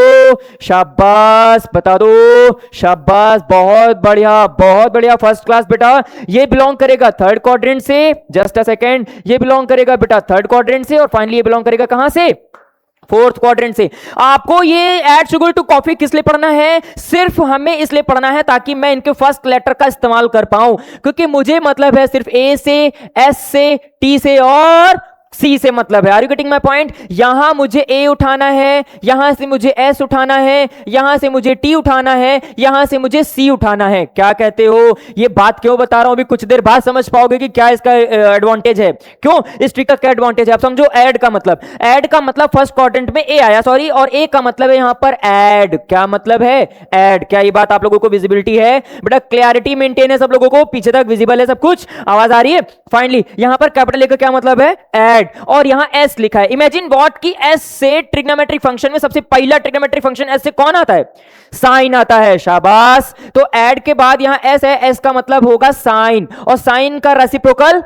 शाबाश, बता दो, शाबाश, बहुत बढ़िया, फर्स्ट क्लास बेटा। ये बिलोंग करेगा थर्ड क्वाड्रेंट से, जस्ट अ सेकेंड, ये बिलोंग करेगा बेटा थर्ड क्वाड्रेंट से और फाइनली ये बिलोंग करेगा कहां से, फोर्थ क्वाड्रेंट से। आपको ये ऐड शुगर टू कॉफी किस लिए पढ़ना है, सिर्फ हमें इसलिए पढ़ना है ताकि मैं इनके फर्स्ट लेटर का इस्तेमाल कर पाऊं, क्योंकि मुझे मतलब है सिर्फ ए से, एस से, टी से और सी से मतलब है। Are you getting my point, यहां मुझे ए उठाना है, यहां से मुझे एस उठाना है, यहां से मुझे टी उठाना है, यहां से मुझे सी उठाना है। क्या कहते हो, ये बात क्यों बता रहा हूं, अभी कुछ देर बाद समझ पाओगे कि क्या इसका एडवांटेज है, क्यों इस ट्रिक का क्या एडवांटेज है। आप समझो, ऐड का मतलब फर्स्ट क्वाड्रेंट में ए आया, सॉरी, और ए का मतलब है यहां पर ऐड, क्या मतलब है, ऐड। क्या ये बात आप लोगों को विजिबिलिटी है बेटा, क्लैरिटी मेंटेन है सब लोगों को, पीछे तक विजिबल है सब कुछ, आवाज आ रही है। फाइनली यहां पर कैपिटल ए का क्या मतलब है, ऐड, और यहां एस लिखा है। इमेजिन व्हाट की एस से ट्रिग्नोमेट्रिक फंक्शन में सबसे पहला ट्रिग्नोमेट्रिक फंक्शन एस से कौन आता है, साइन आता है, शाबाश। तो ऐड के बाद यहां एस है, एस का मतलब होगा साइन, और साइन का रेसिप्रोकल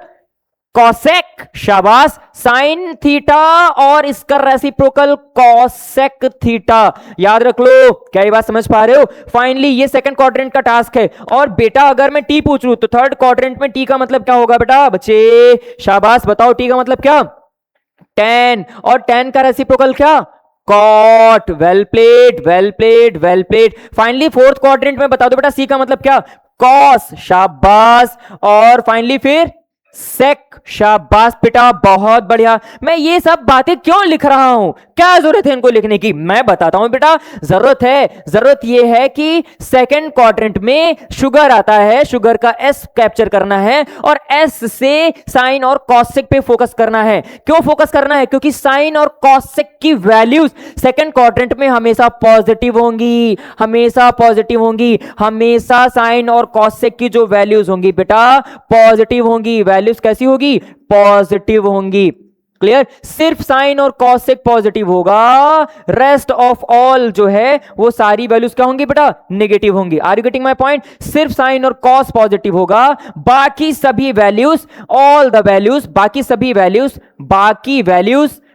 कॉसेक, शाबाश, साइन थीटा और इसका रेसिप्रोकल कॉसेक थीटा, याद रख लो। क्या ये बात समझ पा रहे हो। फाइनली ये सेकंड क्वाड्रेंट का टास्क है, और बेटा अगर मैं टी पूछ लूं तो थर्ड क्वाड्रेंट में टी का मतलब क्या होगा बेटा, बच्चे शाबाश, बताओ टी का मतलब क्या, टेन, और टेन का रेसिप्रोकल क्या, cot, well played, well played, well played. Finally fourth quadrant में बता दो बेटा सी का मतलब क्या, कॉस, शाबाश, और फाइनली फिर सेक, शाबाश बेटा, बहुत बढ़िया। मैं ये सब बातें क्यों लिख रहा हूं, क्या जरूरत है इनको लिखने की, मैं बताता हूं बेटा। जरूरत ये है कि सेकंड क्वाड्रेंट में शुगर आता है, शुगर का एस कैप्चर करना है और एस से साइन और कॉसेक पे फोकस करना है। क्यों फोकस करना है, क्योंकि साइन और कॉसेक की वैल्यूज सेकंड क्वाड्रेंट में हमेशा पॉजिटिव होंगी, हमेशा पॉजिटिव होंगी, हमेशा साइन और कॉसेक की जो वैल्यूज होंगी बेटा पॉजिटिव होंगी। वैल्यूज कैसी होगी, पॉजिटिव होंगी, क्लियर। सिर्फ साइन और कॉसेक पॉजिटिव होगा, रेस्ट ऑफ ऑल जो है वो सारी वैल्यूज क्या होंगी बेटा, नेगेटिव होंगी। Are you getting my point, सिर्फ साइन और कॉस पॉजिटिव होगा, बाकी सभी वैल्यूज, ऑल द वैल्यूज, बाकी सभी वैल्यूज,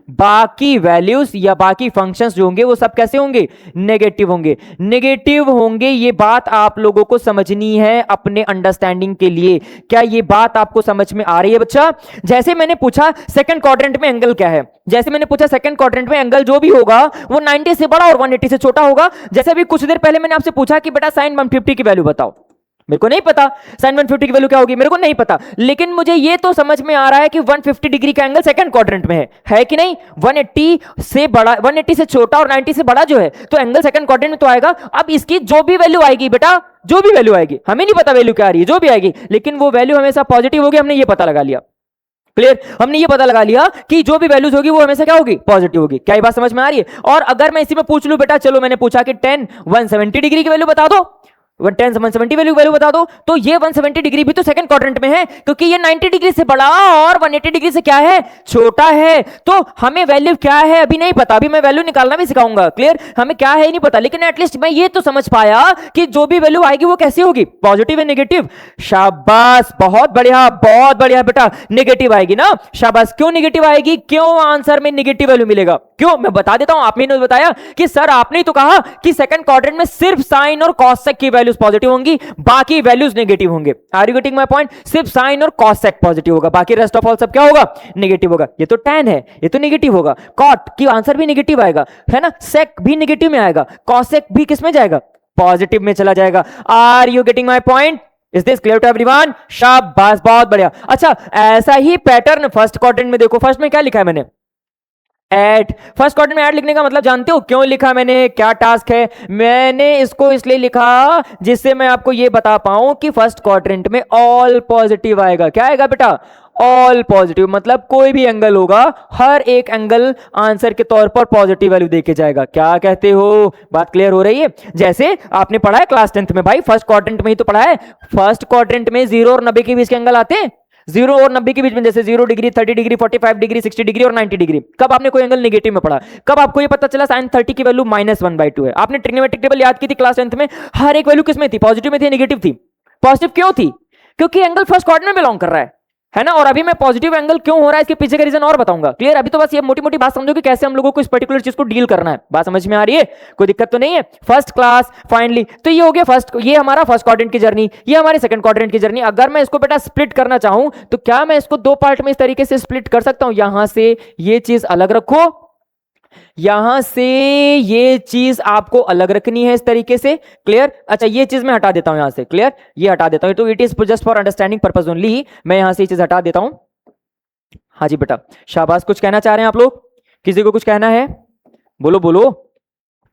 बाकी वैल्यूज या बाकी फंक्शंस जो होंगे वो सब कैसे होंगे, नेगेटिव होंगे, नेगेटिव होंगे। ये बात आप लोगों को समझनी है अपने अंडरस्टैंडिंग के लिए। क्या ये बात आपको समझ में आ रही है बच्चा। जैसे मैंने पूछा सेकंड क्वाड्रेंट में एंगल क्या है, जैसे मैंने पूछा सेकंड क्वाड्रेंट में एंगल जो भी होगा वो 90 से बड़ा और 180 से छोटा होगा। जैसे अभी कुछ देर पहले मैंने आपसे पूछा कि बेटा साइन 150 की वैल्यू बताओ, मेरे को नहीं पता साइन 150 की वैल्यू क्या होगी, मेरे को नहीं पता, लेकिन मुझे ये तो समझ में आ रहा है कि 150 डिग्री का एंगल सेकंड क्वाड्रेंट में है कि नहीं। 180 से बड़ा, 180 से छोटा और 90 से बड़ा जो है तो एंगल सेकंड क्वाड्रेंट में तो आएगा। अब इसकी जो भी वैल्यू आएगी बेटा, जो भी वैल्यू आएगी, हमें नहीं पता वैल्यू क्या आ रही है, जो भी आएगी, लेकिन वो वैल्यू हमेशा पॉजिटिव होगी, हमने ये पता लगा लिया। क्लियर, हमने ये पता लगा लिया कि जो भी वैल्यूज होगी वो हमेशा क्या होगी, पॉजिटिव होगी। क्या ये बात समझ में आ रही है? और अगर मैं इसी में पूछ लूं बेटा, चलो मैंने पूछा कि 10 170 डिग्री की वैल्यू बता दो, 10 170 वैल्यू बता दो, तो ये 170 डिग्री भी तो सेकंड क्वाड्रेंट में है, क्योंकि ये 90 डिग्री से बड़ा और 180 डिग्री से क्या है, छोटा है। तो हमें वैल्यू क्या है अभी नहीं पता, अभी मैं वैल्यू निकालना भी सिखाऊंगा। क्लियर, हमें क्या है नहीं पता, लेकिन एटलीस्ट मैं ये तो समझ पाया कि जो भी वैल्यू आएगी वो कैसी होगी, पॉजिटिव या नेगेटिव। शाबाश, बहुत बढ़िया बेटा, नेगेटिव आएगी ना, शाबाश। क्यों नेगेटिव आएगी, क्यों आंसर में नेगेटिव वैल्यू मिलेगा, क्यों, मैं बता देता हूं। आपने बताया कि सर आपने तो कहा कि सेकंड क्वाड्रेंट में सिर्फ साइन और कॉसेक की वैल्यूज पॉजिटिव होंगी, बाकी वैल्यूज नेगेटिव होंगे। Are you getting my point? सिर्फ साइन और कॉसेक पॉजिटिव होगा, बाकी रेस्ट ऑफ ऑल सब क्या होगा, नेगेटिव होगा। ये तो tan है, ये तो नेगेटिव होगा। कॉट की आंसर भी नेगेटिव आएगा, है ना, सेक भी नेगेटिव में आएगा, कॉसेक भी किस में जाएगा, पॉजिटिव में चला जाएगा। Are you getting my point? Is this clear to everyone? शाबाश, बहुत बढ़िया। अच्छा, ऐसा ही पैटर्न फर्स्ट क्वाड्रेंट में देखो। फर्स्ट में क्या लिखा है मैंने, ऐड। फर्स्ट क्वाड्रेंट में ऐड लिखने का मतलब जानते हो क्यों लिखा मैंने, क्या टास्क है? मैंने इसको इसलिए लिखा जिससे मैं आपको ये बता पाऊं कि फर्स्ट क्वाड्रेंट में ऑल पॉजिटिव आएगा। क्या आएगा बेटा, ऑल पॉजिटिव, मतलब कोई भी एंगल होगा, हर एक एंगल आंसर के तौर पर पॉजिटिव वैल्यू देके जाएगा। क्या कहते हो, बात क्लियर हो रही है? जैसे आपने पढ़ा है क्लास 10th में भाई, फर्स्ट क्वाड्रेंट में ही तो पढ़ा है। फर्स्ट क्वाड्रेंट में 0 और 90 के बीच के एंगल आते हैं, 0 और 90 के बीच में, जैसे 0 डिग्री, 30 डिग्री, 45 डिग्री, 60 डिग्री और 90 डिग्री। कब आपने कोई एंगल नेगेटिव में पढ़ा, कब आपको ये पता चला sin 30 की वैल्यू -1/2 है? आपने ट्रिग्नोमेट्रिक टेबल याद की थी क्लास 10th में, हर एक वैल्यू किस में थी, पॉजिटिव में थी, नेगेटिव थी? पॉजिटिव क्यों थी, क्योंकि एंगल फर्स्ट क्वाड्रेंट में बिलोंग कर रहा है ना। और अभी मैं पॉजिटिव एंगल क्यों हो रहा है इसके पीछे का रीजन और बताऊंगा। क्लियर, अभी तो बस ये मोटी मोटी बात समझो कि कैसे हम लोगों को इस पर्टिकुलर चीज को डील करना है। बात समझ में आ रही है, कोई दिक्कत तो नहीं है? फर्स्ट क्लास फाइनली, तो ये हो गया फर्स्ट, ये हमारा फर्स्ट क्वाड्रेंट की जर्नी, ये हमारे सेकंड क्वाड्रेंट की जर्नी। अगर मैं इसको बेटा स्प्लिट करना चाहूं तो क्या मैं इसको दो पार्ट में इस तरीके से स्प्लिट कर सकता हूं? यहां से ये चीज अलग रखो, यहां से ये चीज आपको अलग रखनी है इस तरीके से। क्लियर, अच्छा ये चीज मैं हटा देता हूं यहां से। क्लियर, ये हटा देता हूं, तो it is just for understanding purpose only, मैं यहां से ये चीज हटा देता हूं। हाँ जी बेटा, शाबाश। कुछ कहना चाह रहे हैं आप लोग, किसी को कुछ कहना है? बोलो बोलो,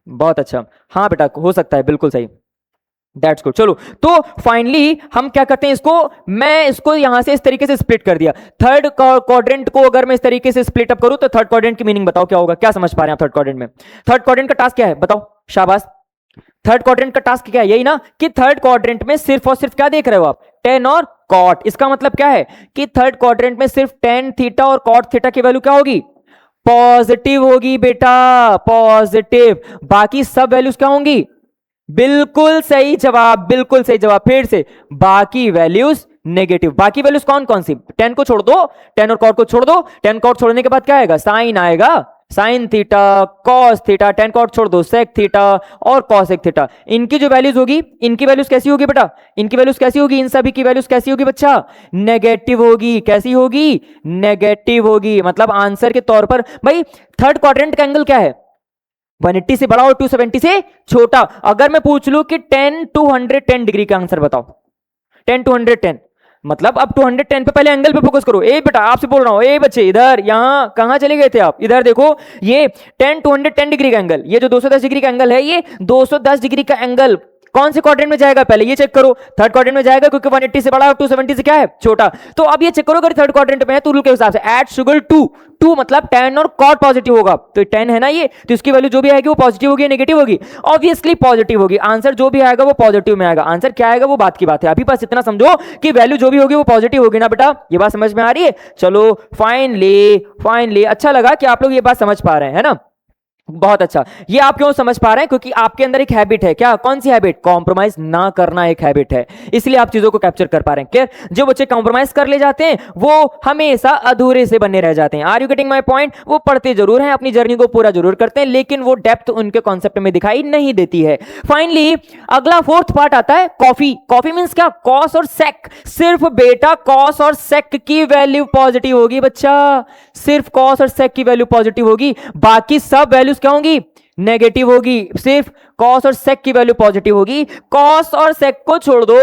बहुत अच्छा। हाँ बेटा, हो सकता है, बिल्कुल सही, दैट्स गुड। चलो, तो फाइनली हम क्या करते हैं, इसको मैं इसको यहां से इस तरीके से स्प्लिट कर दिया। थर्ड क्वाड्रेंट को अगर मैं इस तरीके से स्प्लिट अप करूं तो थर्ड क्वाड्रेंट की मीनिंग बताओ क्या होगा, क्या समझ पा रहे हैं आप थर्ड क्वाड्रेंट में? थर्ड क्वाड्रेंट का टास्क क्या है बताओ, शाबाश। थर्ड क्वाड्रेंट का टास्क क्या है, यही ना कि थर्ड क्वाड्रेंट में सिर्फ और सिर्फ क्या देख रहे हो आप, tan और cot। इसका मतलब क्या है कि थर्ड क्वाड्रेंट में सिर्फ tan थीटा और cot थीटा की वैल्यू क्या होगी, पॉजिटिव होगी बेटा, पॉजिटिव। बाकी सब वैल्यूज क्या होंगी, बिल्कुल सही जवाब, बिल्कुल सही जवाब। फिर से, बाकी वैल्यूज नेगेटिव। बाकी वैल्यूज कौन कौन सी, tan को छोड़ दो, tan और cot को छोड़ दो, tan cot छोड़ने के बाद क्या आएगा, साइन आएगा, sine theta, cos theta, tan cot छोड़ दो, सेक थीटा और कॉसेक थीटा। इनकी जो वैल्यूज होगी, इनकी वैल्यूज कैसी होगी बेटा, इनकी वैल्यूज कैसी होगी, इन सभी की वैल्यूज कैसी होगी बच्चा, नेगेटिव होगी। कैसी होगी, नेगेटिव होगी। मतलब आंसर के तौर पर भाई थर्ड क्वाड्रेंट का एंगल क्या है, 180 से बड़ा और 270 से छोटा। अगर मैं पूछ लूं कि 10 210 डिग्री का आंसर बताओ, 10 210, मतलब अब 210 पे पहले एंगल पे फोकस करो। ए बेटा आपसे बोल रहा हूं, ए बच्चे इधर, यहां कहां चले गए थे आप, इधर देखो, ये 10 210 डिग्री का एंगल, ये जो 210 डिग्री का एंगल है, ये 210 डिग्री का एंगल कौन से क्वाड्रेंट में जाएगा, पहले ये चेक करो। थर्ड क्वाड्रेंट में जाएगा, क्योंकि 180 से बड़ा और 270 से क्या है, छोटा। तो अब ये चेक करो, अगर थर्ड क्वाड्रेंट में है तो रूल के हिसाब से ऐड शुगर 2 मतलब tan और cot पॉजिटिव होगा, तो tan है ना ये, तो इसकी वैल्यू जो भी आएगी वो पॉजिटिव होगी, नेगेटिव होगी, ऑब्वियसली पॉजिटिव होगी। आंसर जो भी आएगा वो पॉजिटिव में आएगा। आंसर क्या आएगा वो बात की बात है, अभी बस इतना समझो कि वैल्यू जो भी होगी वो पॉजिटिव होगी ना बेटा। ये बात समझ में आ रही है? चलो फाइनली अच्छा लगा कि आप लोग ये बात समझ पा रहे हैं, है ना, बहुत अच्छा। ये आप क्यों समझ पा रहे हैं, क्योंकि आपके अंदर एक हैबिट है, क्या, कौन सी हैबिट, कॉम्प्रोमाइज ना करना एक हैबिट है, इसलिए आप चीजों को कैप्चर कर पा रहे हैं। क्लियर, जो बच्चे कॉम्प्रोमाइज कर ले जाते हैं वो हमेशा अधूरे से बने रह जाते हैं। Are you getting my point? वो पढ़ते जरूर हैं, अपनी जर्नी को पूरा जरूर करते हैं, लेकिन वो डेप्थ उनके कॉन्सेप्ट में दिखाई नहीं देती है। फाइनली अगला फोर्थ पार्ट आता है कॉफी। कॉफी मींस क्या, कॉस और सेक। सिर्फ बेटा कॉस और सेक की वैल्यू पॉजिटिव होगी बच्चा, सिर्फ कॉस और सेक की वैल्यू पॉजिटिव होगी, बाकी सब वैल्यूज क्या होंगी, नेगेटिव होगी। सिर्फ कॉस और सेक की वैल्यू पॉजिटिव होगी। कॉस और सेक को छोड़ दो,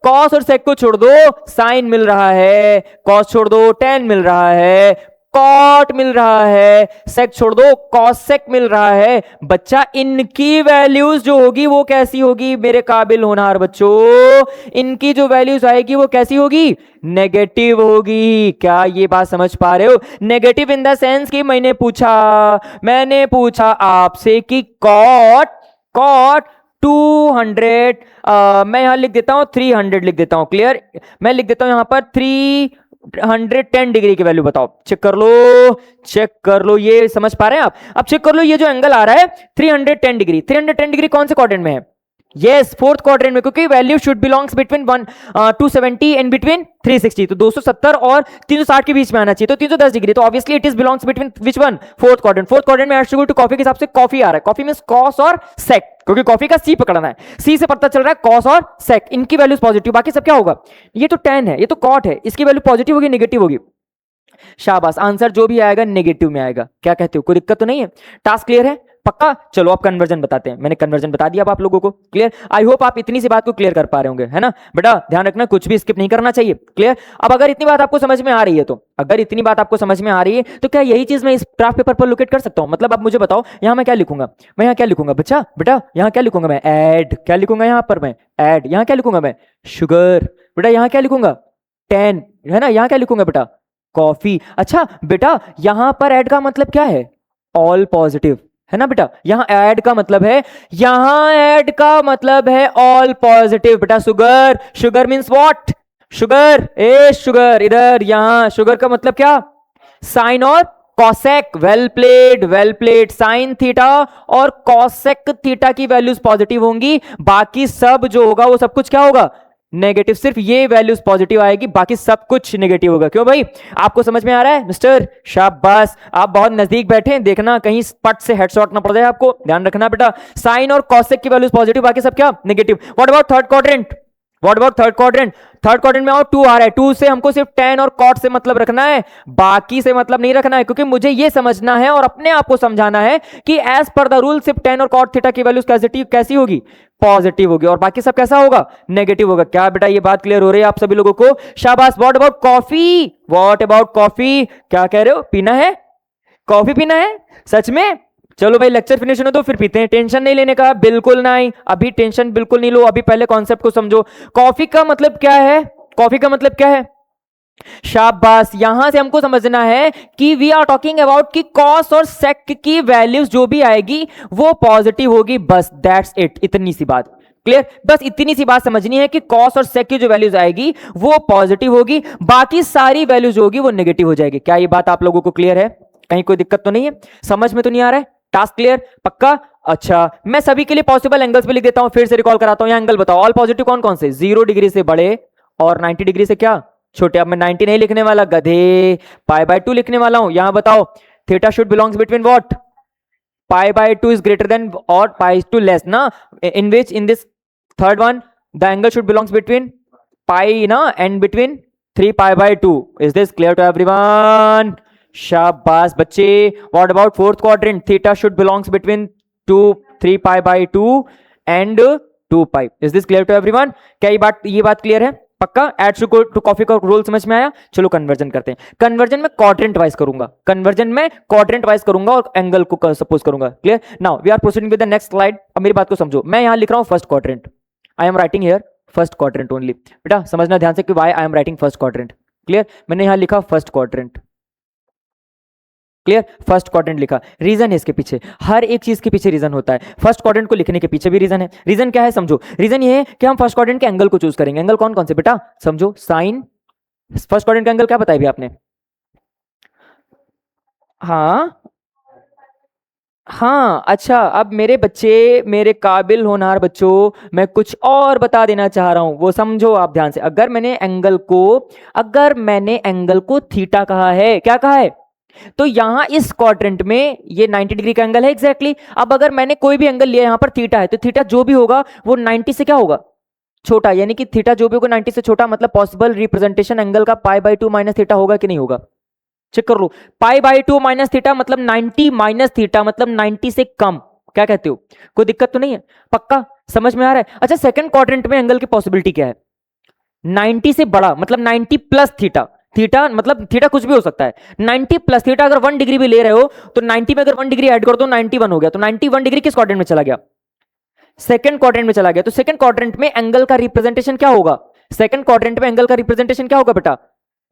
कॉस और सेक को छोड़ दो, साइन मिल रहा है, कॉस छोड़ दो, tan मिल रहा है, कॉट मिल रहा है, सेक छोड़ दो कॉसेक मिल रहा है, बच्चा इनकी वैल्यूज जो होगी वो कैसी होगी मेरे काबिल होनहार बच्चों, इनकी जो वैल्यूज आएगी वो कैसी होगी, नेगेटिव होगी। क्या ये बात समझ पा रहे हो? नेगेटिव इन द सेंस कि मैंने पूछा आपसे कि कॉट 200, मैं यहां लिख देता हूं 300 लिख देता हूं, क्लियर, मैं लिख देता हूं यहां पर 310 डिग्री की वैल्यू बताओ, चेक कर लो, ये समझ पा रहे हैं आप? अब चेक कर लो, ये जो एंगल आ रहा है 310 डिग्री, 310 डिग्री कौन से क्वाड्रेंट में है? यस, फोर्थ क्वाड्रेंट में, क्योंकि value should belongs between 270 and between 360, तो 270 और 360 के बीच में आना चाहिए, तो 310 डिग्री, तो obviously it is belongs between which one, fourth quadrant में एट्रीब्यूट टू कॉफी के हिसाब से कॉफी आ रहा है, कॉफी मींस कॉस और सेक, क्योंकि कॉफी का सी पकड़ना है, सी से पता चल रहा है कॉस और सेक, इनकी वैल्यूज पॉजिटिव, बाकी सब क्या होगा, ये तो tan है, ये तो कॉट है, इसकी वैल्यू पॉजिटिव होगी निगेटिव होगी? शाबाश, आंसर जो भी आएगा नेगेटिव में आएगा। क्या कहते हो, कोई दिक्कत तो नहीं है? टास्क क्लियर है? पक्का? चलो अब कन्वर्जन बताते हैं, मैंने कन्वर्जन बता दिया अब आप लोगों को, क्लियर? आई होप आप इतनी सी बात को क्लियर कर पा रहे होंगे, है ना बेटा? ध्यान रखना, कुछ भी स्किप नहीं करना चाहिए, क्लियर? अब अगर इतनी बात आपको समझ में आ रही है, तो अगर इतनी बात आपको समझ में आ रही है तो क्या यही चीज मैं इस ग्राफ पेपर पर लोकेट कर सकता हूं? मतलब अब मुझे बताओ, यहां मैं क्या लिखूंगा, मैं यहां क्या लिखूंगा बेटा यहां क्या लिखूंगा मैं? ऐड, क्या लिखूंगा यहां पर मैं? ऐड। यहां क्या लिखूंगा मैं? शुगर। बेटा यहां क्या लिखूंगा? 10, है ना? यहां क्या लिखूंगा बेटा? कॉफी। अच्छा बेटा, यहां पर ऐड का मतलब क्या है? ऑल पॉजिटिव, है ना बेटा? यहां ऐड का मतलब है ऑल पॉजिटिव बेटा। Sugar means what? शुगर इधर, यहां शुगर का मतलब क्या? साइन और cosec. Well played. Sine theta और कॉसेक थीटा की वैल्यूज पॉजिटिव होंगी, बाकी सब जो होगा वो सब कुछ क्या होगा? नेगेटिव। सिर्फ ये वैल्यूज पॉजिटिव आएगी, बाकी सब कुछ नेगेटिव होगा। क्यों भाई, आपको समझ में आ रहा है मिस्टर? शाबाश, आप बहुत नजदीक बैठे हैं, देखना कहीं पट से हेडशॉट ना पड़ जाए आपको, ध्यान रखना बेटा। साइन और कॉसेक की वैल्यूज पॉजिटिव, बाकी सब क्या? Negative. What about third quadrant? Third quadrant में और 2 आ रहा है, 2 से हमको सिर्फ tan और cot से मतलब रखना है, बाकी से मतलब नहीं रखना है, क्योंकि मुझे ये समझना है और अपने आप को समझाना है कि एज पर द रूल सिर्फ tan और cot थीटा की वैल्यूज कैसी होगी? पॉजिटिव होगी, और बाकी सब कैसा होगा? नेगेटिव होगा। क्या बेटा ये बात क्लियर हो रही है आप सभी लोगों को? शाबाश। What about coffee? क्या कह रहे हो? पीना है? कॉफी पीना है सच में? चलो भाई लेक्चर फिनिश होने दो फिर पीते हैं, टेंशन नहीं लेने का, बिल्कुल नहीं, अभी टेंशन बिल्कुल नहीं लो, अभी पहले कॉन्सेप्ट को समझो। कॉफी का मतलब क्या है? शाबाश, यहां से हमको समझना है कि वी आर टॉकिंग अबाउट कि कॉस और सेक की वैल्यूज जो भी आएगी वो पॉजिटिव होगी, बस दैट्स इट, इतनी सी बात, क्लियर? बस इतनी सी बात समझनी है कि कॉस और सेक की जो वैल्यूज आएगी वो पॉजिटिव होगी, बाकी सारी वैल्यूज होगी वो नेगेटिव हो जाएगी। क्या ये बात आप लोगों को क्लियर है? कहीं कोई दिक्कत तो नहीं है? समझ में तो नहीं आ रहा है? Task clear? पक्का? अच्छा, मैं सभी के लिए पॉसिबल एंगल्स पे लिख देता हूं, फिर से रिकॉल कराता हूं। यहां एंगल बताओ, ऑल पॉजिटिव कौन कौन से? 0 डिग्री से बड़े और 90 डिग्री से क्या? छोटे। अब मैं 90 नहीं लिखने वाला गधे, π/2 लिखने वाला हूं। यहां बताओ, theta should belongs between what? π/2 is greater than और π/2 लेस ना, in which, in this third one the angle should belongs between pi ना and between 3π/2। Is this clear to everyone? शाबाश बच्चे। What about fourth quadrant? Theta should belongs between 3π/2 and 2π। Is this clear to everyone? क्या ये बात क्लियर है? पक्का? एड टू कॉफी का रूल समझ में आया? चलो कन्वर्जन करते हैं। कन्वर्जन में क्वाड्रेंट वाइज करूंगा, और एंगल को सपोज करूंगा, clear? Now we are proceeding with the next slide. अब मेरी बात को समझो, मैं यहां लिख रहा हूं first quadrant, I am writing here first quadrant only. बेटा समझना ध्यान से कि why I am writing first quadrant, clear? मैंने यहां लिखा first quadrant, clear? First quadrant लिखा, रीजन है इसके पीछे, हर एक चीज के पीछे रीजन होता है। फर्स्ट क्वाड्रेंट को लिखने के पीछे भी रीजन है। रीजन क्या है समझो? रीजन ये है कि हम फर्स्ट क्वाड्रेंट के एंगल को चूज करेंगे। एंगल कौन कौन से बेटा समझो? साइन, फर्स्ट क्वाड्रेंट का एंगल क्या बताया भी आपने? हाँ अच्छा, अब मेरे बच्चे, मेरे काबिल होनहार बच्चों, मैं कुछ और बता देना चाह रहा हूं, वो समझो आप ध्यान से। अगर मैंने एंगल को थीटा कहा है, क्या कहा है? तो यहां इस क्वाड्रेंट में ये 90 डिग्री का एंगल है एग्जैक्टली। अब अगर मैंने कोई भी एंगल लिया, यहां पर थीटा है, तो थीटा जो भी होगा वो 90 से क्या होगा? छोटा, यानी कि थीटा जो भी होगा 90 से छोटा, मतलब पॉसिबल रिप्रेजेंटेशन एंगल का π/2 माइनस थीटा होगा कि नहीं होगा? चेक कर लो, π/2 माइनस थीटा मतलब 90 माइनस थीटा मतलब 90 से कम। क्या कहते हो? कोई दिक्कत तो नहीं है? पक्का समझ में आ रहा है? अच्छा, सेकंड क्वाड्रेंट में एंगल की पॉसिबिलिटी क्या है? 90 से बड़ा मतलब 90 प्लस थीटा। थीटा मतलब थीटा कुछ भी हो सकता है। 90 प्लस थीटा अगर 1 डिग्री भी ले रहे हो तो 90 में अगर 1 डिग्री ऐड कर दो 91 हो गया। तो 91 डिग्री किस क्वाड्रेंट में चला गया? सेकंड क्वाड्रेंट में चला गया। तो सेकंड क्वाड्रेंट में एंगल का रिप्रेजेंटेशन क्या होगा? सेकंड क्वाड्रेंट में एंगल का रिप्रेजेंटेशन क्या होगा बेटा?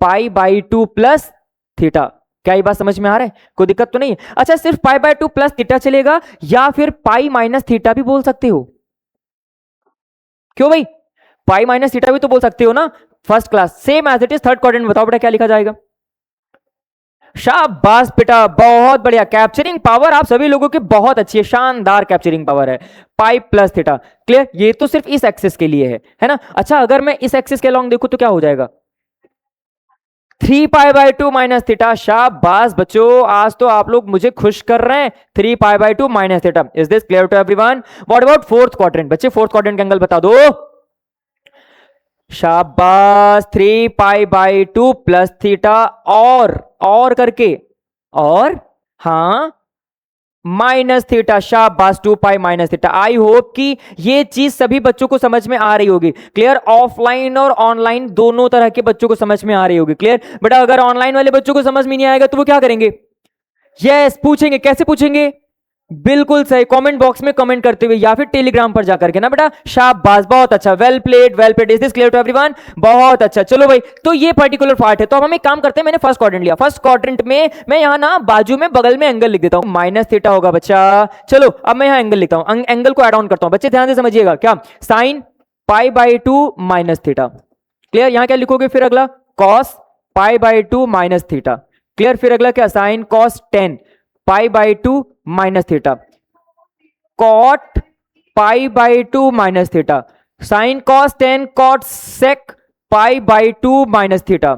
पाई बाई 2 प्लस थीटा। क्या ये बात समझ में आ रहा है? कोई दिक्कत तो नहीं है? अच्छा, सिर्फ पाई बाई 2 प्लस थीटा चलेगा या फिर पाई माइनस थीटा भी बोल सकते हो? क्यों भाई? पाई माइनस थीटा भी तो बोल सकते हो ना। First class, same as it is third quadrant. बताओ बेटा क्या लिखा जाएगा? शाबाश बेटा, बहुत बढ़िया। कैप्चरिंग पावर आप सभी लोगों की बहुत अच्छी है, शानदार कैप्चरिंग पावर है। पाई प्लस थीटा, क्लियर? ये तो सिर्फ इस एक्सिस के लिए है ना। अच्छा, अगर मैं इस एक्सिस के लॉन्ग देखूं तो क्या हो जाएगा? 3 पाई बाई 2 माइनस थीटा। शाबाश बच्चों, आज तो आप लोग मुझे खुश कर रहे हैं। 3 pi by 2 minus theta. Is this clear to everyone? What about fourth quadrant? बच्चे फोर्थ क्वाड्रेंट का एंगल बता दो। शाबाश, 3 पाई बाई 2 प्लस थीटा और करके और हाँ माइनस थीटा। शाबाश, 2 pi minus theta. I hope कि ये चीज सभी बच्चों को समझ में आ रही होगी। क्लियर? ऑफलाइन और ऑनलाइन दोनों तरह के बच्चों को समझ में आ रही होगी। क्लियर बेटा? अगर ऑनलाइन वाले बच्चों को समझ में नहीं आएगा तो वो क्या करेंगे? यस, पूछेंगे। कैसे पूछेंगे? बिल्कुल सही, कमेंट बॉक्स में कमेंट करते हुए या फिर टेलीग्राम पर जाकर के ना बेटा। शाबाश, बहुत अच्छा, well played, well played. Is this clear to everyone? बहुत अच्छा। चलो भाई, तो ये पर्टिकुलर पार्ट है। तो अब हम एक काम करते हैं, मैंने फर्स्ट क्वाड्रेंट लिया। फर्स्ट क्वाड्रेंट में मैं यहां ना बाजू में बगल में एंगल लिख देता हूं, माइनस थीटा होगा बच्चा। चलो अब मैं यहां एंगल लिखता हूं, एंगल को एड ऑन करता हूं। बच्चे ध्यान से समझिएगा, क्या? Sine pi by 2 minus theta. Clear? यहां क्या लिखोगे फिर? अगला cos pi by 2 minus theta. Clear? फिर अगला क्या? Sine cos 10 pi by 2 minus theta. Cot pi by 2 minus theta. Sine cos 10 cot sec pi by 2 minus theta.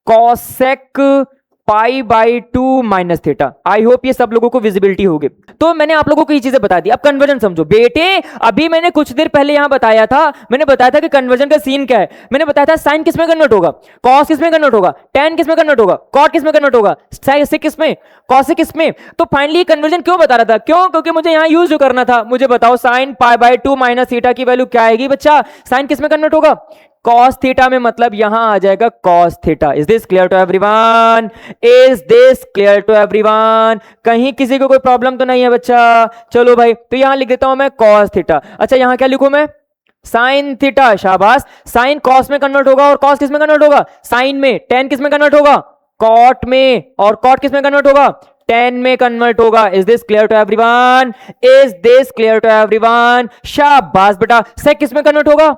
Cosec pi by 2 minus theta. I hope ये सब लोगों को विजिबिलिटी होगी। तो मैंने आप लोगों को ये चीजें बता दी। अब कन्वर्जन समझो बेटे। अभी मैंने कुछ देर पहले यहां बताया था, मैंने बताया था कि कन्वर्जन का सीन क्या है। मैंने बताया था साइन किस में कन्वर्ट होगा, कॉस किस में कन्वर्ट होगा, टेन किस में कन्वर्ट होगा, कॉट किस में कन्वर्ट होगा, सेक किस में, कॉसेक किस में। तो फाइनली कन्वर्जन क्यों बता रहा था? क्यों? क्योंकि मुझे यहां यूज जो करना था। मुझे बताओ sign pi by 2 minus theta की वैल्यू क्या आएगी बच्चा? साइन किस में कन्वर्ट होगा? cos थीटा में, मतलब यहां आ जाएगा cos theta. Is this clear to everyone? Is this clear to everyone? कहीं किसी को कोई प्रॉब्लम तो नहीं है बच्चा? चलो भाई, तो यहां लिख देता हूं मैं cos थीटा। अच्छा, यहां क्या लिखूं मैं? Sine theta. शाबाश, साइन cos में कन्वर्ट होगा और cos किस में कन्वर्ट होगा? साइन में। tan किस में कन्वर्ट होगा? cot में। और cot किस में कन्वर्ट होगा? tan में कन्वर्ट होगा। Is this clear to everyone? Is this clear to everyone? शाबाश बेटा, sec किस में कन्वर्ट होगा?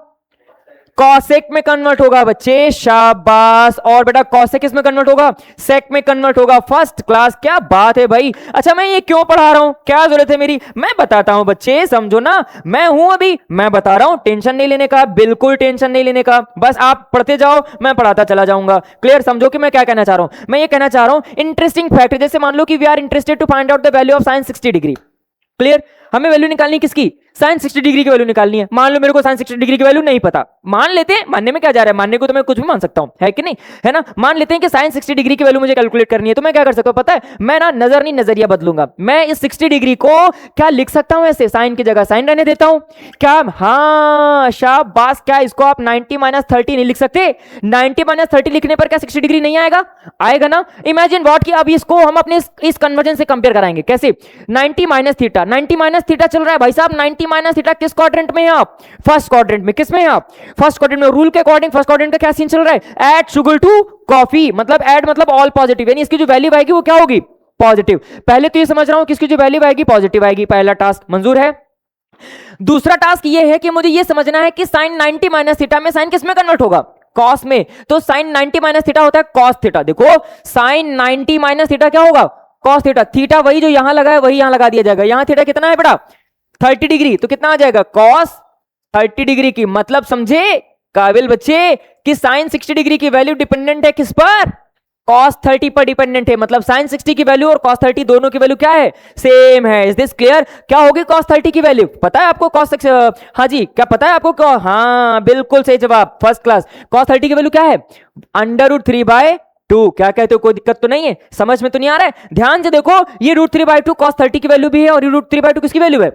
कॉसेक में कन्वर्ट होगा बच्चे। शाबाश। और बेटा कॉसेक किस में कन्वर्ट होगा? सेक में कन्वर्ट होगा। फर्स्ट क्लास, क्या बात है भाई। अच्छा, मैं ये क्यों पढ़ा रहा हूं? क्या जरूरत है मेरी? मैं बताता हूं बच्चे, समझो ना। मैं हूं अभी, मैं बता रहा हूं। टेंशन नहीं लेने का, बिल्कुल टेंशन नहीं लेने का। बस आप पढ़ते जाओ, मैं पढ़ाता चला जाऊंगा। क्लियर? समझो कि मैं क्या कहना चाह रहा हूं। मैं ये कहना चाह रहा हूं, इंटरेस्टिंग फैक्ट, जैसे मान लो कि we are interested to find out the value of sine 60 degree. Clear? हमें वैल्यू निकालनी किसकी? साइन 60 डिग्री की वैल्यू निकालनी है। मान लो मेरे को साइन 60 डिग्री की वैल्यू नहीं पता, मान लेते हैं, मानने में क्या जा रहा है, मानने को तो मैं कुछ भी मान सकता हूं, है कि नहीं? है ना? मान लेते हैं कि साइन 60 डिग्री की वैल्यू मुझे कैलकुलेट करनी है। तो मैं क्या कर सकता हूं पता है? मैं ना नजर नहीं नजरिया बदलूंगा। मैं इस 60 डिग्री को क्या लिख सकता हूं? ऐसे साइन की जगह साइन रहने देता हूं। क्या? हाँ शाबाश। क्या इसको आप 90 माइनस 30 नहीं लिख सकते? 90 माइनस 30 लिखने पर क्या 60 डिग्री नहीं आएगा? आएगा ना। इमेजिन व्हाट कि अब इसको हम अपने इस कन्वर्जन से कंपेयर कराएंगे। कैसे? 90 माइनस थीटा, 90 माइनस थीटा चल रहा है भाई साहब। 90 माइनस थीटा किस क्वाड्रेंट में है आप? फर्स्ट क्वाड्रेंट में। किस में है आप? फर्स्ट क्वाड्रेंट में। रूल के अकॉर्डिंग फर्स्ट क्वाड्रेंट का क्या सीन चल रहा है? ऐड शुगर टू कॉफी, मतलब ऐड मतलब ऑल पॉजिटिव, यानी इसकी जो वैल्यू आएगी वो क्या होगी? पॉजिटिव। पहले तो ये समझ रहा हूं किसकी जो वैल्यू आएगी? पॉजिटिव आएगी। पहला टास्क मंजूर है। दूसरा टास्क ये है कि मुझे ये समझना है कि साइन 90 माइनस थीटा में साइन किस में कन्वर्ट होगा? कॉस में। तो साइन 90 माइनस थीटा होता है कॉस थीटा। देखो साइन 90 माइनस थीटा क्या होगा? Cos theta. थीटा वही जो यहां लगा है वही यहां लगा दिया जाएगा। यहां थीटा कितना है बेटा? 30 डिग्री। तो कितना आ जाएगा? कॉस 30 डिग्री की। मतलब समझे काबिल बच्चे कि साइन 60 डिग्री की वैल्यू डिपेंडेंट है किस पर? cos 30 पर डिपेंडेंट है। मतलब साइन 60 की वैल्यू और cos 30 दोनों की वैल्यू क्या है? सेम है। Is this clear? क्या होगी cos 30 की वैल्यू? पता है आपको cos? हाँ जी, क्या पता है आपको? हाँ बिल्कुल सही जवाब, फर्स्ट क्लास। cos 30 की वैल्यू क्या है? √3/2। क्या कहते हो? कोई दिक्कत तो नहीं है? समझ में तो नहीं आ रहा है? ध्यान से देखो, ये √3/2 cos 30 की वैल्यू भी है और ये √3/2 किसकी वैल्यू है?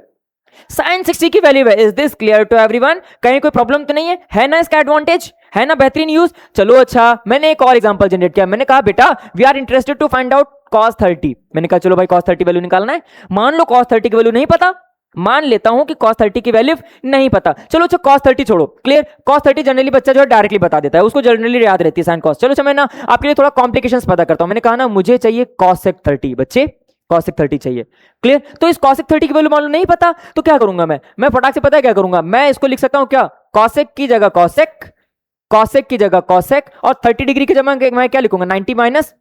साइन 60 की वैल्यू है। Is this clear to everyone? कहीं कोई प्रॉब्लम तो नहीं है? है ना इसका एडवांटेज? है ना बेहतरीन यूज। चलो अच्छा, मैंने एक और एग्जांपल जनरेट किया। मैंने कहा बेटा we are interested to find out cos 30। मैंने कहा चलो भाई cos 30 वैल्यू निकालना है। मान लो cos 30 की वैल्यू नहीं पता, मान लेता हूं कि cos 30 की वैल्यू नहीं पता। चलो अच्छा cos 30 छोड़ो, क्लियर। cos 30 जनरली बच्चा जो है डायरेक्टली बता देता है, उसको जनरली याद रहती है साइन cos। चलो अच्छा मैं ना आपके लिए थोड़ा कॉम्प्लिकेशंस पता करता हूं। मैंने कहा ना मुझे चाहिए cosec 30, बच्चे cosec 30 चाहिए, क्लियर। तो इस cosec 30 की वैल्यू मान लो नहीं पता, तो क्या करूंगा मैं फटाक से पता है क्या करूंगा, मैं इसको लिख सकता हूं क्या, cosec की जगह cosec, cosec की जगह cosec, और 30 डिग्री की जगह मैं क्या लिखूंगा 90 minus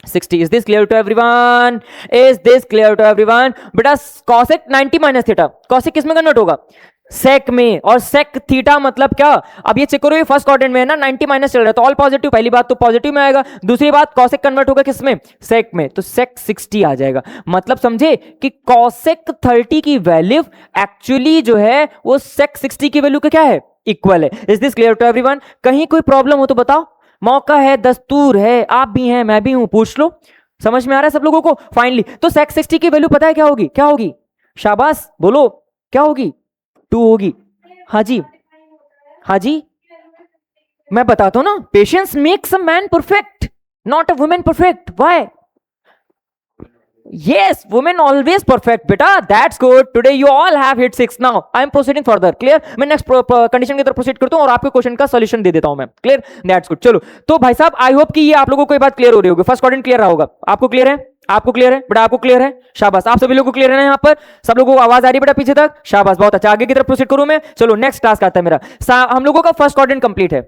60। Is this clear to everyone? Is this clear to everyone? बेटा cosec 90 माइनस थीटा, cosec किस में कन्वर्ट होगा, sec में, और sec थीटा मतलब क्या, अब ये चेक करो ये फर्स्ट क्वाड्रेंट में है ना, 90 माइनस चल रहा है तो ऑल पॉजिटिव, पहली बात तो पॉजिटिव में आएगा, दूसरी बात cosec कन्वर्ट होगा किस में, sec में, तो sec 60 आ जाएगा। मतलब समझे कि cosec 30 की वैल्यू एक्चुअली जो है वो sec 60 की वैल्यू का क्या है, इक्वल है। Is this clear to everyone? कहीं कोई प्रॉब्लम हो तो बताओ, मौका है, दस्तूर है, आप भी हैं मैं भी हूं, पूछ लो। समझ में आ रहा है सब लोगों को? फाइनली तो sec 60 की वैल्यू पता है क्या होगी, क्या होगी, शाबाश बोलो क्या होगी, 2 होगी। हाँ जी, हाँ जी, मैं बताता हूं ना, patience makes a man perfect not a women perfect. Why? Yes, women always perfect, beta. That's good. Today you all have hit 6. Now I am proceeding further. Clear? मैं next कंडीशन की तरफ प्रोसीड करता हूं और आपके क्वेश्चन का सॉल्यूशन दे देता हूं मैं। क्लियर? That's good. चलो तो भाई साहब आई होप कि ये आप लोगों को ये बात क्लियर हो रही होगी। फर्स्ट क्वाड्रेंट क्लियर रहा होगा, आपको क्लियर है, आपको क्लियर है बेटा, आपको क्लियर है, शाबाश। आप सभी लोगों को क्लियर है ना, यहाँ पर सब लोगों को आवाज आ रही है बेटा पीछे तक, शाबाश, बहुत अच्छा। आगे की तरफ प्रोसीड करूं मैं। चलो नेक्स्ट टास्क आता है मेरा, हम लोगों का फर्स्ट क्वाड्रेंट कंप्लीट है।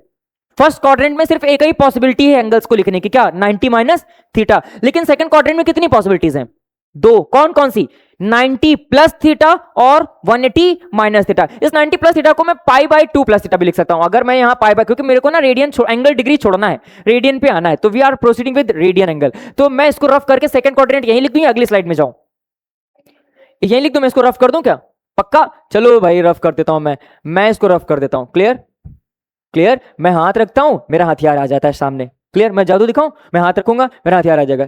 फर्स्ट क्वाड्रेंट में सिर्फ एक ही पॉसिबिलिटी है एंगल्स को लिखने की, क्या, 90 माइनस थीटा। लेकिन सेकंड क्वाड्रेंट में कितनी पॉसिबिलिटीज हैं, दो। कौन कौन सी, 90 प्लस थीटा और 180 माइनस थीटा। इस 90 प्लस थीटा को मैं पाई बाई 2 प्लस थीटा भी लिख सकता हूं अगर मैं यहां पाई बाई, क्योंकि मेरे को ना रेडियन एंगल डिग्री छोड़ना है, रेडियन पे आना है, तो we are proceeding with radian angle. तो मैं इसको रफ करके सेकंड क्वाड्रेंट यहीं लिख दूं या अगली स्लाइड में जाऊं, यहीं लिख दूं, मैं इसको रफ कर दूं क्या, पक्का? चलो भाई रफ कर देता हूं मैं इसको रफ कर देता हूं। क्लियर? क्लियर? मैं हाथ रखता हूं, मेरा हथियार आ जाता है सामने। क्लियर? मैं जादू दिखाऊं, मैं हाथ रखूंगा, मेरा हथियार आ जाएगा।